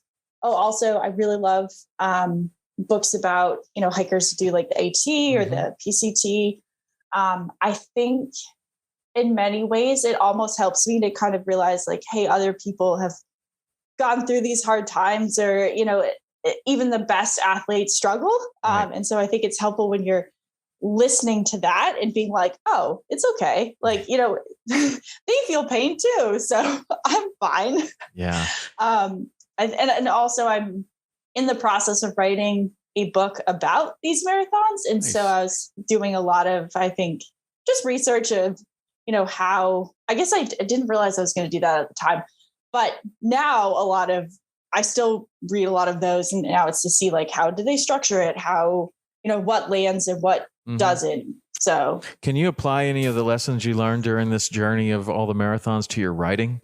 Speaker 1: also I really love books about, hikers who do like the AT or the PCT. I think in many ways, it almost helps me to kind of realize like, hey, other people have gone through these hard times or, even the best athletes struggle.
Speaker 2: Right.
Speaker 1: And so I think it's helpful when you're listening to that and being like, oh, it's okay. Like, they feel pain too. So I'm fine.
Speaker 2: Yeah.
Speaker 1: And also I'm in the process of writing a book about these marathons. And nice. So I was doing a lot of, I think, just research of, how, I guess I didn't realize I was going to do that at the time, but now I still read a lot of those and now it's to see like, how do they structure it? How, what lands and what doesn't. So
Speaker 2: can you apply any of the lessons you learned during this journey of all the marathons to your writing?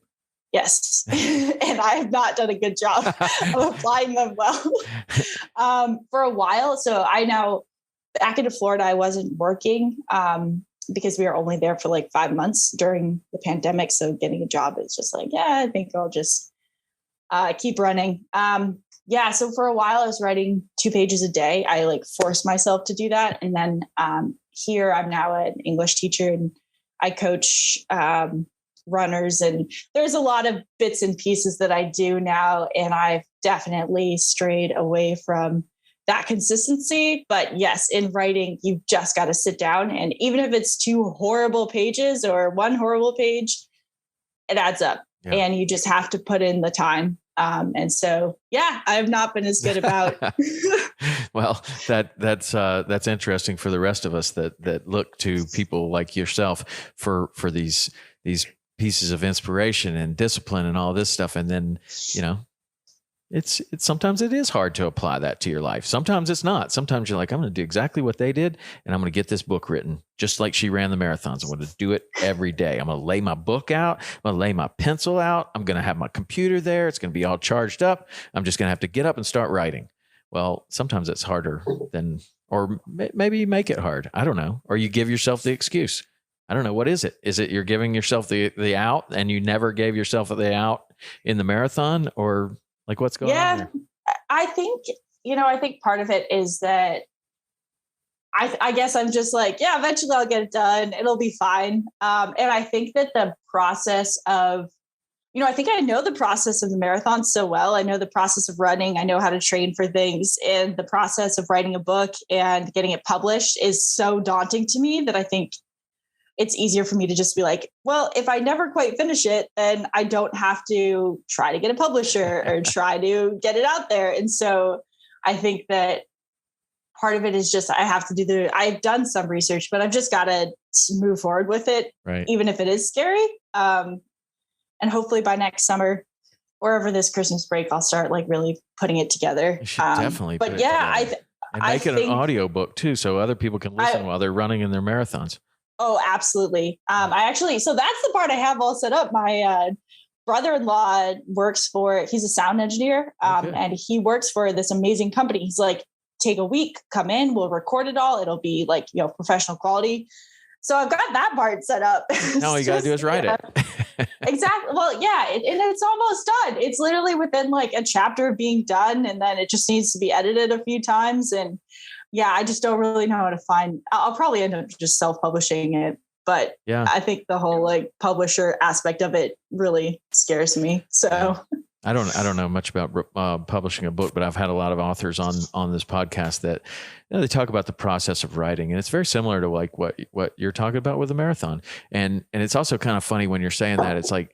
Speaker 1: Yes. And I have not done a good job of applying them well for a while. So back into Florida, I wasn't working, because we were only there for like 5 months during the pandemic. So getting a job is just like, I think I'll just keep running. So for a while I was writing 2 pages a day. I like forced myself to do that. And then here I'm now an English teacher and I coach runners. And there's a lot of bits and pieces that I do now. And I've definitely strayed away from that consistency. But yes, in writing, you've just got to sit down. And even if it's 2 horrible pages or 1 horrible page, it adds up. Yeah. And you just have to put in the time. And so, I have not been as good about.
Speaker 2: Well, that's interesting for the rest of us that look to people like yourself for these pieces of inspiration and discipline and all this stuff. And then, it's sometimes it is hard to apply that to your life. Sometimes it's not. Sometimes you're like, I'm going to do exactly what they did. And I'm going to get this book written just like she ran the marathons. I'm going to do it every day. I'm going to lay my book out. I'm going to lay my pencil out. I'm going to have my computer there. It's going to be all charged up. I'm just going to have to get up and start writing. Well, sometimes it's harder or maybe you make it hard. I don't know. Or you give yourself the excuse. I don't know. What is it? Is it you're giving yourself the out and you never gave yourself the out in the marathon, or like what's going on there?
Speaker 1: I think, I think part of it is that I guess I'm just like, eventually I'll get it done. It'll be fine. And I think that the process of, I think I know the process of the marathon so well. I know the process of running. I know how to train for things, and the process of writing a book and getting it published is so daunting to me that I think it's easier for me to just be like, well, if I never quite finish it, then I don't have to try to get a publisher or try to get it out there. And so I think that part of it is just, I've done some research, but I've just got to move forward with it,
Speaker 2: right,
Speaker 1: even if it is scary. And hopefully by next summer or over this Christmas break, I'll start like really putting it together.
Speaker 2: You should definitely.
Speaker 1: But
Speaker 2: and make it an audio book too, so other people can listen while they're running in their marathons.
Speaker 1: Oh, absolutely. So that's the part I have all set up. My brother-in-law he's a sound engineer, and he works for this amazing company. He's like, take a week, come in, we'll record it all. It'll be like, professional quality. So I've got that part set up.
Speaker 2: Now all you got to do is write it.
Speaker 1: Exactly. Well, yeah, and it's almost done. It's literally within like a chapter of being done, and then it just needs to be edited a few times. And yeah, I just don't really know how to find. I'll probably end up just self-publishing it, but
Speaker 2: Yeah.
Speaker 1: I think the whole like publisher aspect of it really scares me. So.
Speaker 2: Yeah. I don't know much about publishing a book, but I've had a lot of authors on this podcast that they talk about the process of writing, and it's very similar to like what you're talking about with the marathon. And it's also kind of funny when you're saying that. It's like,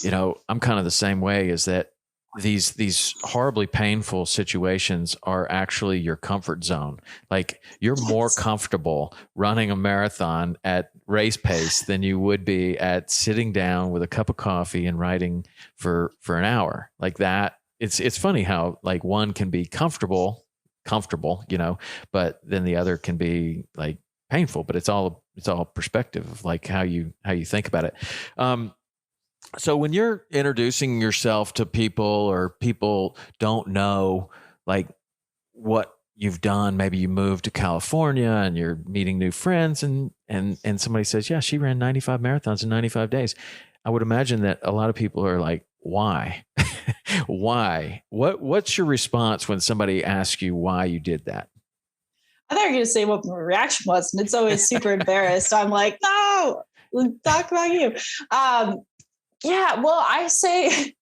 Speaker 2: I'm kind of the same way. Is that these horribly painful situations are actually your comfort zone. Like you're more comfortable running a marathon at race pace than you would be at sitting down with a cup of coffee and writing for an hour like that. It's funny how like one can be comfortable, but then the other can be like painful, but it's all perspective of like how you think about it. So when you're introducing yourself to people or people don't know like what you've done, maybe you moved to California and you're meeting new friends and somebody says, yeah, she ran 95 marathons in 95 days. I would imagine that a lot of people are like, why? Why? What's your response when somebody asks you why you did that?
Speaker 1: I thought you were going to say what my reaction was, and it's always super embarrassed. I'm like, no, talk about you. Yeah, well, I say, basically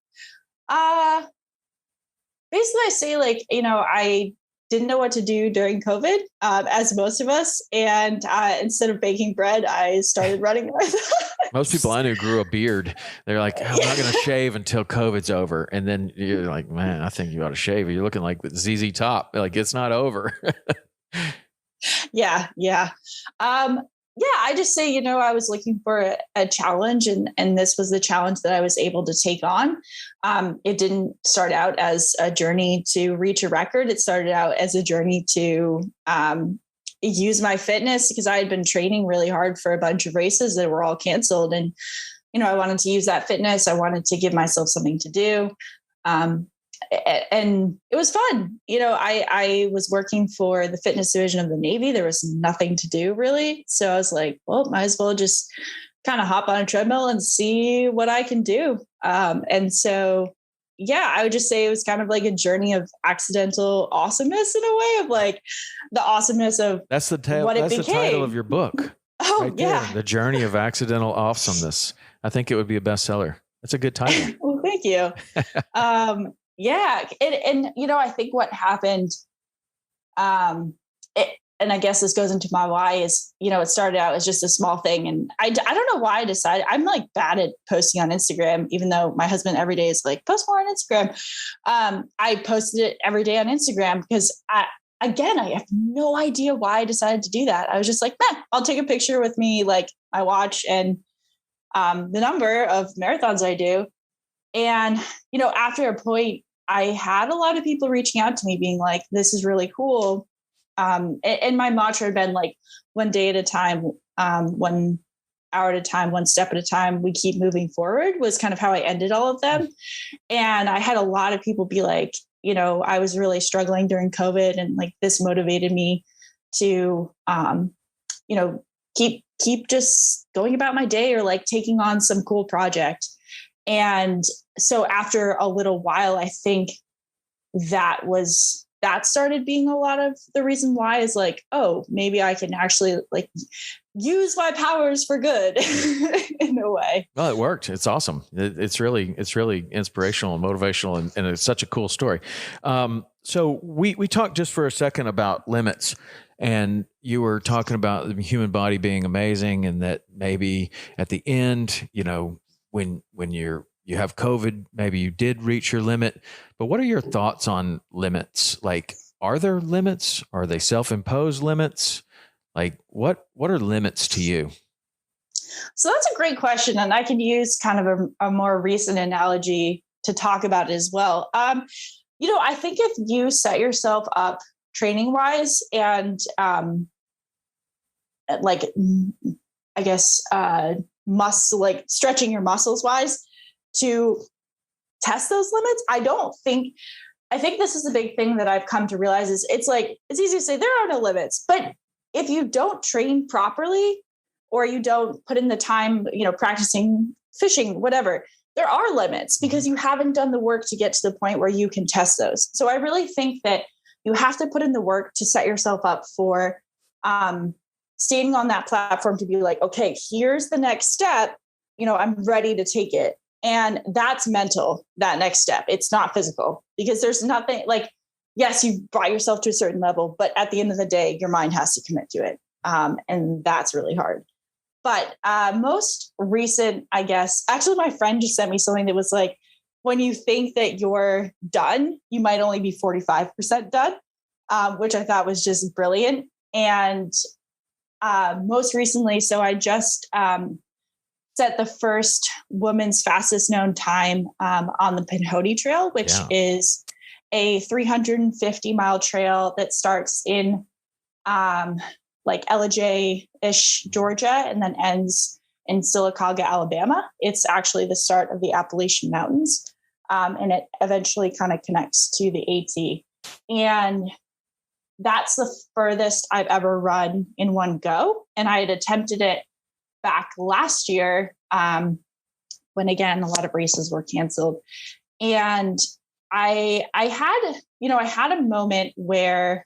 Speaker 1: I say like, I didn't know what to do during COVID, as most of us. And instead of baking bread, I started running.
Speaker 2: Most people I knew grew a beard. They're like, I'm not going to shave until COVID's over. And then you're like, man, I think you ought to shave. You're looking like ZZ Top. Like it's not over.
Speaker 1: Yeah. I just say, I was looking for a challenge and this was the challenge that I was able to take on. It didn't start out as a journey to reach a record. It started out as a journey to use my fitness because I had been training really hard for a bunch of races that were all canceled. And, I wanted to use that fitness. I wanted to give myself something to do. And it was fun. I was working for the fitness division of the Navy. There was nothing to do really. So I was like, well, might as well just kind of hop on a treadmill and see what I can do. And so, yeah, I would just say it was kind of like a journey of accidental awesomeness in a way of like the awesomeness of
Speaker 2: that's the title of your book.
Speaker 1: Oh,
Speaker 2: right
Speaker 1: yeah.
Speaker 2: There, The Journey of Accidental Awesomeness. I think it would be a bestseller. That's a good title.
Speaker 1: Well, thank you. Yeah. And I think what happened, and I guess this goes into my why is, it started out as just a small thing. And I don't know why I decided I'm like bad at posting on Instagram, even though my husband every day is like, post more on Instagram. I posted it every day on Instagram because I have no idea why I decided to do that. I was just like, I'll take a picture with me, like my watch and the number of marathons I do. And, after a point, I had a lot of people reaching out to me being like, this is really cool. And my mantra had been like 1 day at a time, 1 hour at a time, 1 step at a time, we keep moving forward was kind of how I ended all of them. And I had a lot of people be like, I was really struggling during COVID and like this motivated me to, keep just going about my day or like taking on some cool project. And so after a little while, I think that started being a lot of the reason why is like, oh, maybe I can actually like use my powers for good in a way.
Speaker 2: Well, it worked. It's awesome. It's really inspirational and motivational and it's such a cool story. So we talked just for a second about limits. And you were talking about the human body being amazing and that maybe at the end, when you have COVID, maybe you did reach your limit. But what are your thoughts on limits? Like, are there limits? Are they self-imposed limits? Like, what are limits to you?
Speaker 1: So that's a great question. And I can use kind of a more recent analogy to talk about it as well. I think if you set yourself up training wise and stretching your muscles wise to test those limits. I think this is a big thing that I've come to realize is it's easy to say there are no limits, but if you don't train properly or you don't put in the time, practicing fishing, whatever, there are limits because you haven't done the work to get to the point where you can test those. So I really think that you have to put in the work to set yourself up for standing on that platform to be like, okay, here's the next step. I'm ready to take it. And that's mental, that next step. It's not physical because there's nothing like, yes, you brought yourself to a certain level, but at the end of the day, your mind has to commit to it. And that's really hard. But most recent, I guess, actually, my friend just sent me something that was like, when you think that you're done, you might only be 45% done, which I thought was just brilliant. And most recently, so I just set the first woman's fastest known time on the Pinhoti Trail, which is a 350-mile trail that starts in like Ellijay-ish, Georgia, and then ends in Sylacauga, Alabama. It's actually the start of the Appalachian Mountains, and it eventually kind of connects to the AT. And that's the furthest I've ever run in one go. And I had attempted it back last year when, again, a lot of races were canceled. And I had a moment where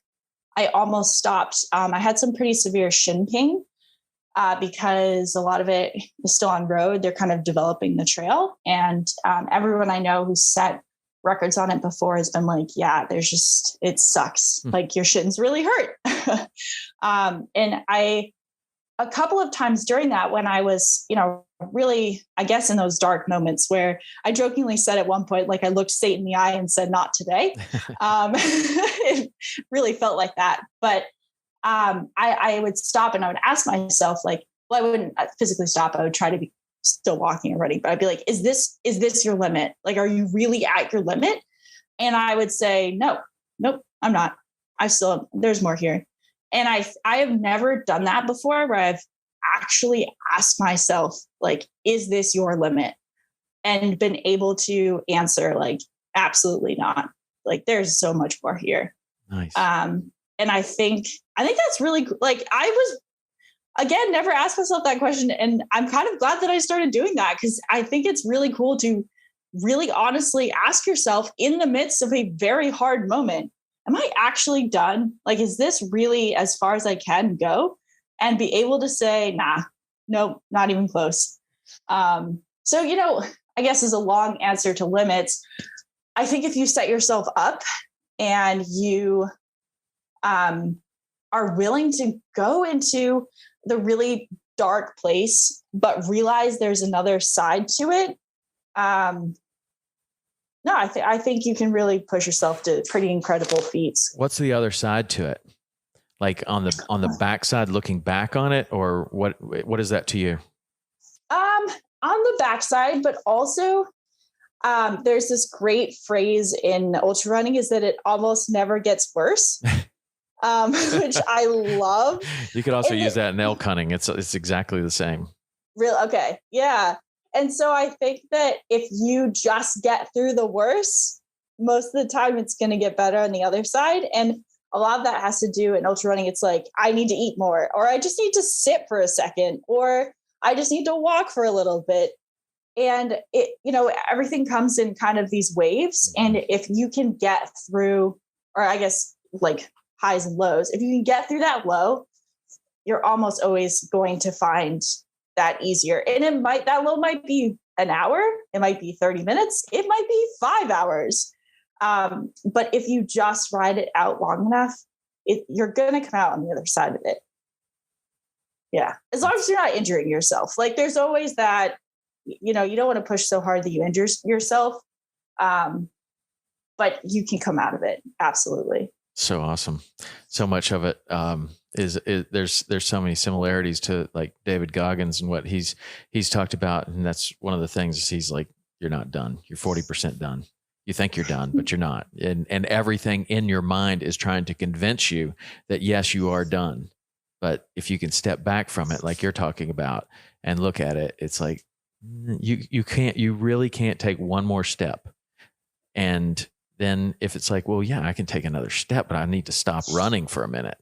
Speaker 1: I almost stopped. I had some pretty severe shin pain because a lot of it is still on road. They're kind of developing the trail. And everyone I know who's set records on it before has been like, yeah, it sucks. Like your shins really hurt. And a couple of times during that, when I was, really, I guess in those dark moments where I jokingly said at one point, like I looked Satan in the eye and said, not today. It really felt like that. But I would stop and I would ask myself, like, well, I wouldn't physically stop. I would try to be still walking or running, but I'd be like, is this your limit? Like, are you really at your limit? And I would say, nope, I'm not. There's more here. And I have never done that before where I've actually asked myself, like, is this your limit? And been able to answer like, absolutely not. Like, there's so much more here.
Speaker 2: Nice.
Speaker 1: And I think that's really like, I was, again, never asked myself that question. And I'm kind of glad that I started doing that because I think it's really cool to really honestly ask yourself in the midst of a very hard moment, am I actually done? Like, is this really as far as I can go? And be able to say, nah, nope, not even close. So, I guess is a long answer to limits. I think if you set yourself up and you are willing to go into the really dark place, but realize there's another side to it. No, I think you can really push yourself to pretty incredible feats.
Speaker 2: What's the other side to it? Like on the backside, looking back on it, or what is that to you?
Speaker 1: On the backside, but also there's this great phrase in ultra running is that it almost never gets worse. Which I love.
Speaker 2: You could also use that in elk hunting. It's exactly the same.
Speaker 1: Real okay. Yeah. And so I think that if you just get through the worst, most of the time it's going to get better on the other side. And a lot of that has to do in ultra running. It's like, I need to eat more, or I just need to sit for a second, or I just need to walk for a little bit. And everything comes in kind of these waves. And if you can get through, or I guess like highs and lows, if you can get through that low, you're almost always going to find that easier. And that low might be an hour, it might be 30 minutes, it might be 5 hours. But if you just ride it out long enough, you're going to come out on the other side of it. Yeah. As long as you're not injuring yourself. Like there's always that, you don't want to push so hard that you injure yourself. But you can come out of it. Absolutely.
Speaker 2: So awesome. So much of it there's so many similarities to like David Goggins and what he's talked about. And that's one of the things is he's like, you're not done. You're 40% done. You think you're done, but you're not. And everything in your mind is trying to convince you that yes, you are done. But if you can step back from it, like you're talking about, and look at it, it's like, you really can't take one more step. And then if it's like, well, yeah, I can take another step, but I need to stop running for a minute.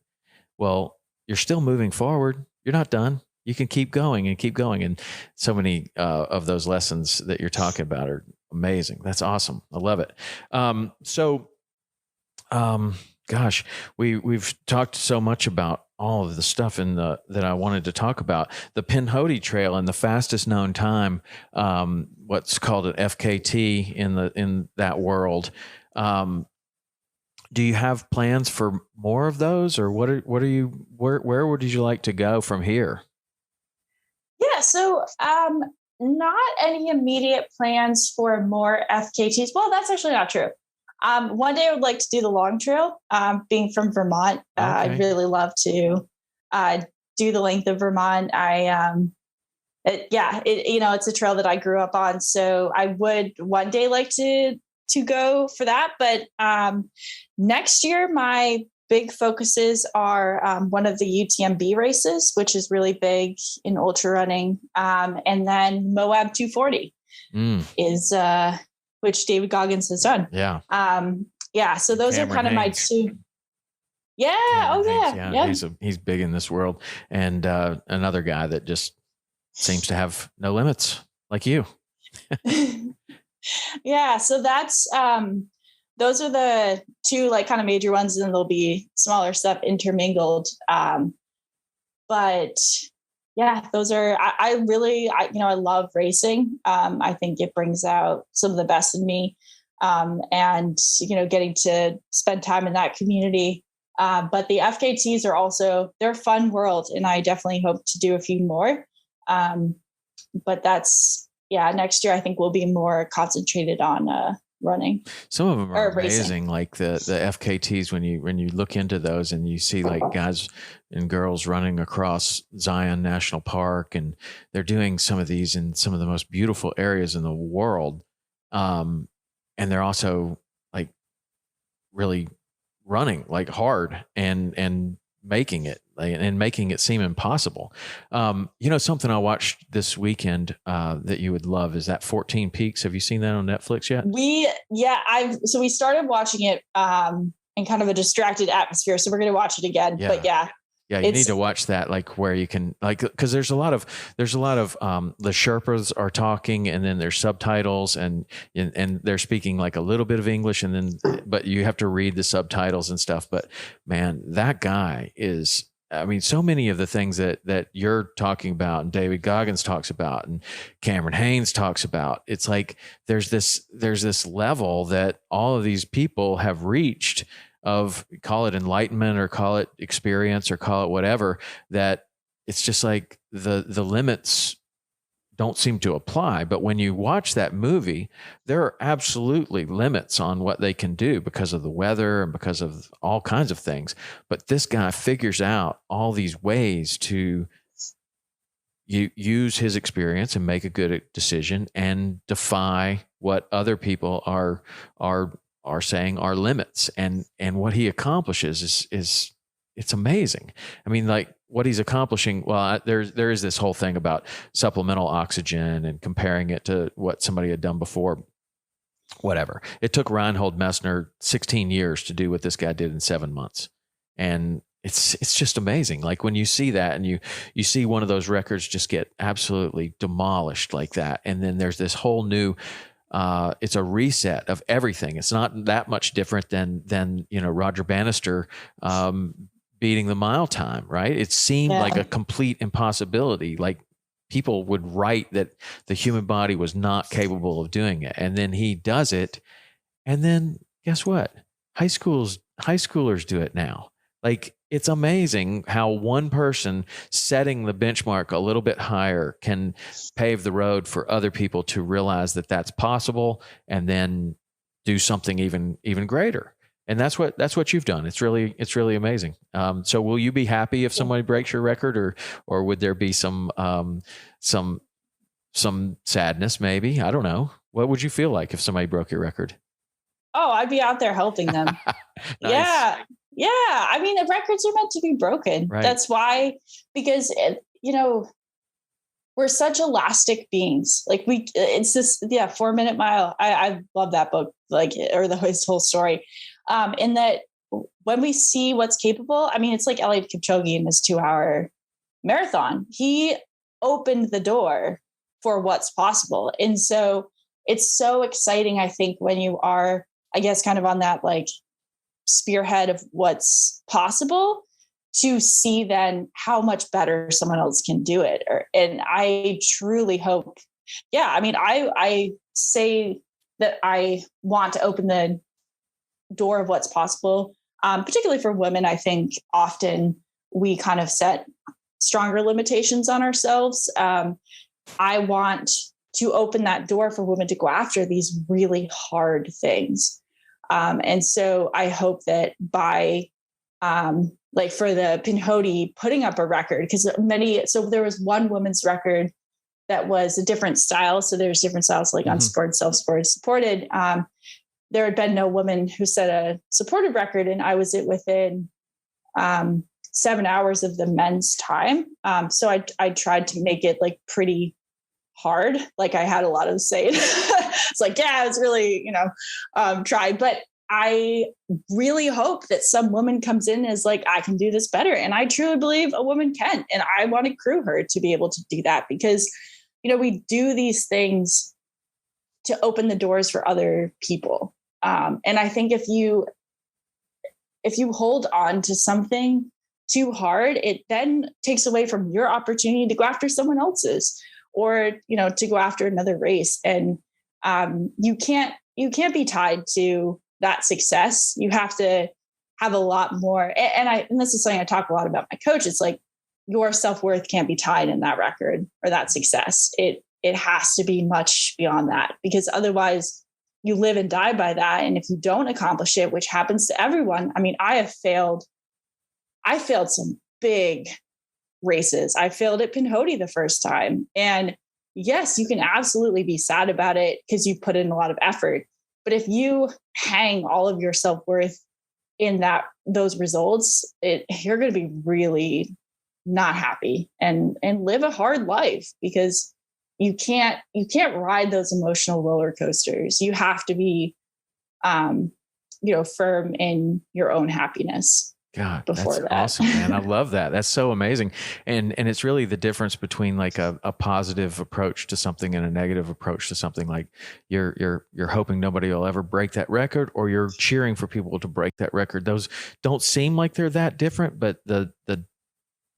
Speaker 2: Well, you're still moving forward. You're not done. you can keep going and keep going. And so many of those lessons that you're talking about are amazing. That's awesome. I love it. Gosh, we've talked so much about all of the stuff that I wanted to talk about. The Pinhoti Trail and the fastest known time, what's called an FKT in that world. Do you have plans for more of those, or where would you like to go from here?
Speaker 1: Yeah, so not any immediate plans for more FKTs. Well, that's actually not true. One day I would like to do the long trail. Being from Vermont, I'd really love to do the length of Vermont. It's a trail that I grew up on, so I would one day like to go for that. But next year, my big focuses are one of the UTMB races, which is really big in ultra running, and then Moab 240 is which David Goggins has done.
Speaker 2: Yeah.
Speaker 1: So those
Speaker 2: Cameron
Speaker 1: are kind of my two. Yeah.
Speaker 2: Cameron Hayes, he's big in this world, and another guy that just seems to have no limits, like you.
Speaker 1: Yeah. So that's those are the two like kind of major ones, and then there'll be smaller stuff intermingled. But yeah, those are, I love racing. I think it brings out some of the best in me. And, getting to spend time in that community. But the FKTs are also, they're a fun world, and I definitely hope to do a few more. But next year I think we'll be more concentrated on running.
Speaker 2: Some of them are amazing,
Speaker 1: racing.
Speaker 2: like the FKTs. When you look into those and you see like guys and girls running across Zion National Park, and they're doing some of these in some of the most beautiful areas in the world, and they're also like really running like hard and making it seem impossible. Something I watched this weekend that you would love is that 14 Peaks. Have you seen that on Netflix yet?
Speaker 1: We started watching it in kind of a distracted atmosphere, so we're going to watch it again.
Speaker 2: Yeah.
Speaker 1: But
Speaker 2: you need to watch that, like where you can, like, because there's a lot of the Sherpas are talking, and then there's subtitles, and they're speaking like a little bit of English, and then but you have to read the subtitles and stuff. But man, that guy is, I mean, so many of the things that you're talking about, and David Goggins talks about, and Cameron Hayes talks about, it's like there's this level that all of these people have reached of, call it enlightenment or call it experience or call it whatever, that it's just like the limits don't seem to apply. But when you watch that movie, there are absolutely limits on what they can do because of the weather and because of all kinds of things. But this guy figures out all these ways to use his experience and make a good decision and defy what other people are saying are limits. And what he accomplishes is it's amazing. I mean, like what he's accomplishing. Well, there is this whole thing about supplemental oxygen and comparing it to what somebody had done before. Whatever. It took Reinhold Messner 16 years to do what this guy did in 7 months. And it's just amazing. Like when you see that and you see one of those records just get absolutely demolished like that. And then there's this whole new, it's a reset of everything. It's not that much different than Roger Bannister beating the mile time, right? It seemed like a complete impossibility. Like people would write that the human body was not capable of doing it, and then he does it, and then guess what? High schoolers do it now. Like it's amazing how one person setting the benchmark a little bit higher can pave the road for other people to realize that that's possible, and then do something even greater. And that's what you've done. It's really amazing. So will you be happy if somebody breaks your record, or would there be some sadness maybe? I don't know. What would you feel like if somebody broke your record?
Speaker 1: Oh, I'd be out there helping them.
Speaker 2: Nice.
Speaker 1: Yeah. I mean, the records are meant to be broken.
Speaker 2: Right.
Speaker 1: That's why, because we're such elastic beings. Like it's this 4 Minute Mile. I love that book, or his whole story. In that when we see what's capable, I mean, it's like Eliud Kipchoge in his 2 hour marathon. He opened the door for what's possible. And so it's so exciting, I think, when you are, I guess, kind of on that like spearhead of what's possible, to see then how much better someone else can do it. And I truly hope, I mean, I say that I want to open the door of what's possible, particularly for women. I think often we kind of set stronger limitations on ourselves. I want to open that door for women to go after these really hard things. And so I hope that by, like for the Pinhoti putting up a record, because so there was one women's record that was a different style. So there's different styles, like unsupported, self-supported, supported. There had been no woman who set a supported record, and I was within 7 hours of the men's time. So I tried to make it like pretty hard. Like I had a lot of say. It's like, it's really, tried. But I really hope that some woman comes in as like, I can do this better. And I truly believe a woman can. And I want to crew her to be able to do that, because, we do these things to open the doors for other people. And I think if you hold on to something too hard, it then takes away from your opportunity to go after someone else's, or, to go after another race. And you can't be tied to that success. You have to have a lot more. And this is something I talk a lot about my coach. It's like, your self-worth can't be tied in that record or that success. It has to be much beyond that, because otherwise you live and die by that. And if you don't accomplish it, which happens to everyone. I mean, I failed some big races. I failed at Pinhoti the first time. And yes, you can absolutely be sad about it because you put in a lot of effort. But if you hang all of your self-worth in those results, you're going to be really not happy and live a hard life, because you can't ride those emotional roller coasters. You have to be, firm in your own happiness.
Speaker 2: God, that's awesome, man. I love that. That's so amazing. And it's really the difference between like a positive approach to something and a negative approach to something. Like you're hoping nobody will ever break that record, or you're cheering for people to break that record. Those don't seem like they're that different, but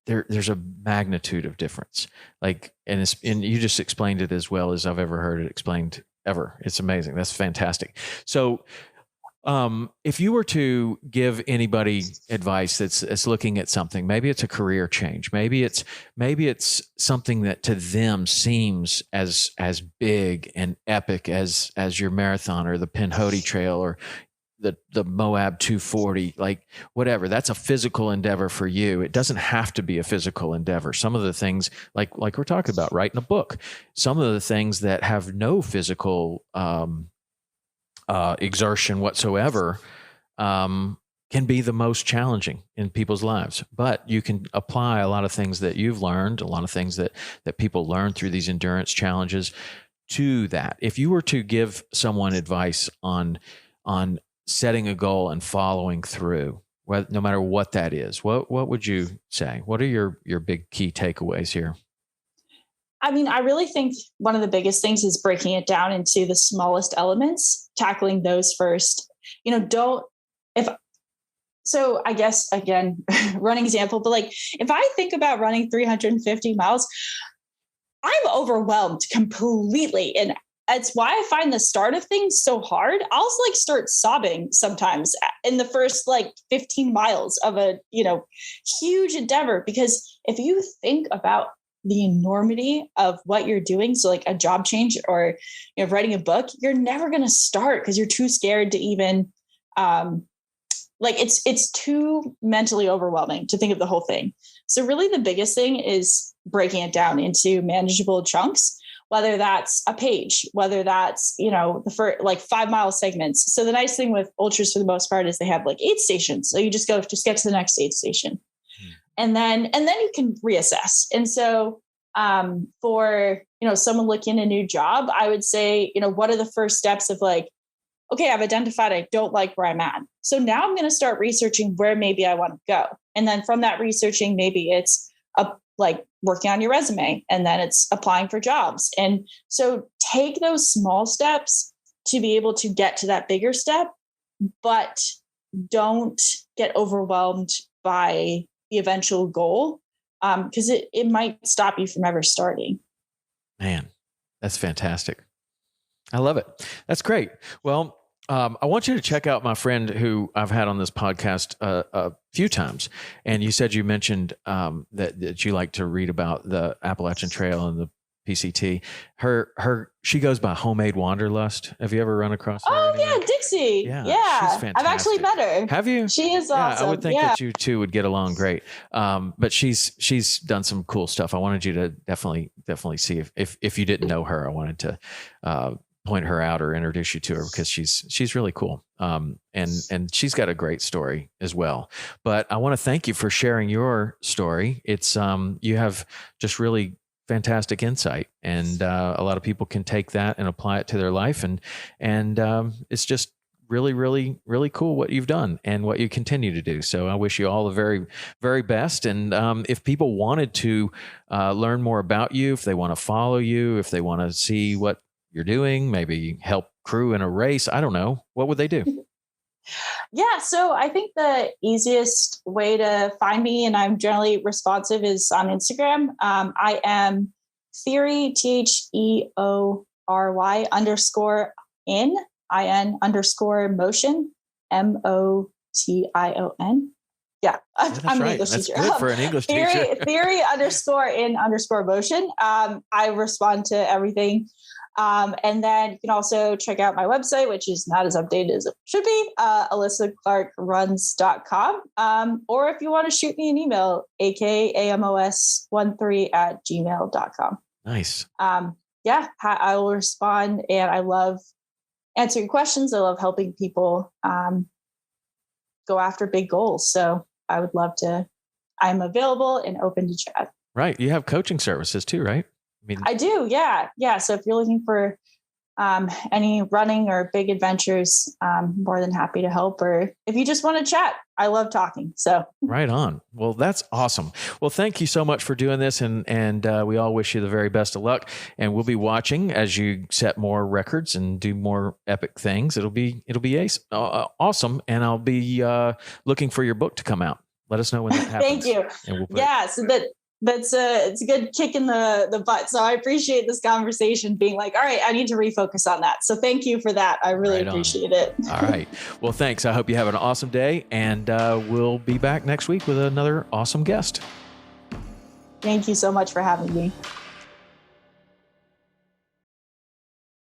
Speaker 2: there's a magnitude of difference. Like, and you just explained it as well as I've ever heard it explained ever. It's amazing. That's fantastic. So, if you were to give anybody advice that's looking at something, maybe it's a career change, maybe it's something that to them seems as big and epic as your marathon or the Pinhoti Trail or the Moab 240, like whatever, that's a physical endeavor for you. It doesn't have to be a physical endeavor. Some of the things like we're talking about, writing a book, some of the things that have no physical, exertion whatsoever, can be the most challenging in people's lives. But you can apply a lot of things that you've learned, a lot of things that people learn through these endurance challenges to that. If you were to give someone advice on setting a goal and following through, no matter what that is, what would you say? What are your big key takeaways here?
Speaker 1: I mean, I really think one of the biggest things is breaking it down into the smallest elements, tackling those first. So I guess, again, running example, but like if I think about running 350 miles, I'm overwhelmed completely. And it's why I find the start of things so hard. I'll like start sobbing sometimes in the first like 15 miles of a, huge endeavor, because if you think about the enormity of what you're doing, so like a job change or writing a book, you're never going to start because you're too scared to even it's too mentally overwhelming to think of the whole thing. So really the biggest thing is breaking it down into manageable chunks, whether that's a page, whether that's, the first like 5 mile segments. So the nice thing with ultras for the most part is they have like aid stations. So you just get to the next aid station. And then you can reassess. And so for, someone looking at a new job, I would say, what are the first steps of like, okay, I've identified I don't like where I'm at. So now I'm going to start researching where maybe I want to go. And then from that researching, maybe it's like working on your resume, and then it's applying for jobs. And so take those small steps to be able to get to that bigger step, but don't get overwhelmed by the eventual goal, because it might stop you from ever starting.
Speaker 2: Man, that's fantastic. I love it. That's great. Well, I want you to check out my friend who I've had on this podcast a few times. And you said you mentioned that you like to read about the Appalachian Trail and the PCT. She goes by Homemade Wanderlust. Have you ever run across her?
Speaker 1: Oh yeah, Dixie. Yeah.
Speaker 2: She's fantastic.
Speaker 1: I've actually met her.
Speaker 2: Have you?
Speaker 1: She is awesome.
Speaker 2: I would think that you two would get along great. But she's done some cool stuff. I wanted you to definitely see if you didn't know her, I wanted to point her out or introduce you to her, because she's really cool. And she's got a great story as well. But I want to thank you for sharing your story. It's you have just really fantastic insight, and a lot of people can take that and apply it to their life, and it's just really, really, really cool what you've done and what you continue to do. So I wish you all the very, very best. And if people wanted to learn more about you, if they want to follow you, if they want to see what you're doing, maybe help crew in a race, I don't know, what would they do?
Speaker 1: Yeah, so I think the easiest way to find me, and I'm generally responsive, is on Instagram. I am Theory, THEORY _in _motion, MOTION. Yeah, I'm an English teacher.
Speaker 2: Good for an English teacher.
Speaker 1: Theory _in _motion. I respond to everything. And then you can also check out my website, which is not as updated as it should be, alyssaclarkruns.com. Or if you want to shoot me an email, akamos13@gmail.com.
Speaker 2: Nice.
Speaker 1: Yeah, I will respond, and I love answering questions. I love helping people go after big goals. So I would love to. I'm available and open to chat.
Speaker 2: Right. You have coaching services too, right?
Speaker 1: I do. Yeah. Yeah. So if you're looking for any running or big adventures, more than happy to help. Or if you just want to chat, I love talking. So
Speaker 2: right on. Well, that's awesome. Well, thank you so much for doing this. And we all wish you the very best of luck, and we'll be watching as you set more records and do more epic things. It'll be awesome. And I'll be looking for your book to come out. Let us know when that happens.
Speaker 1: Thank you. So it's a good kick in the butt. So I appreciate this conversation being like, all right, I need to refocus on that. So thank you for that. I really appreciate it.
Speaker 2: All right. Well, thanks. I hope you have an awesome day, and we'll be back next week with another awesome guest.
Speaker 1: Thank you so much for having me.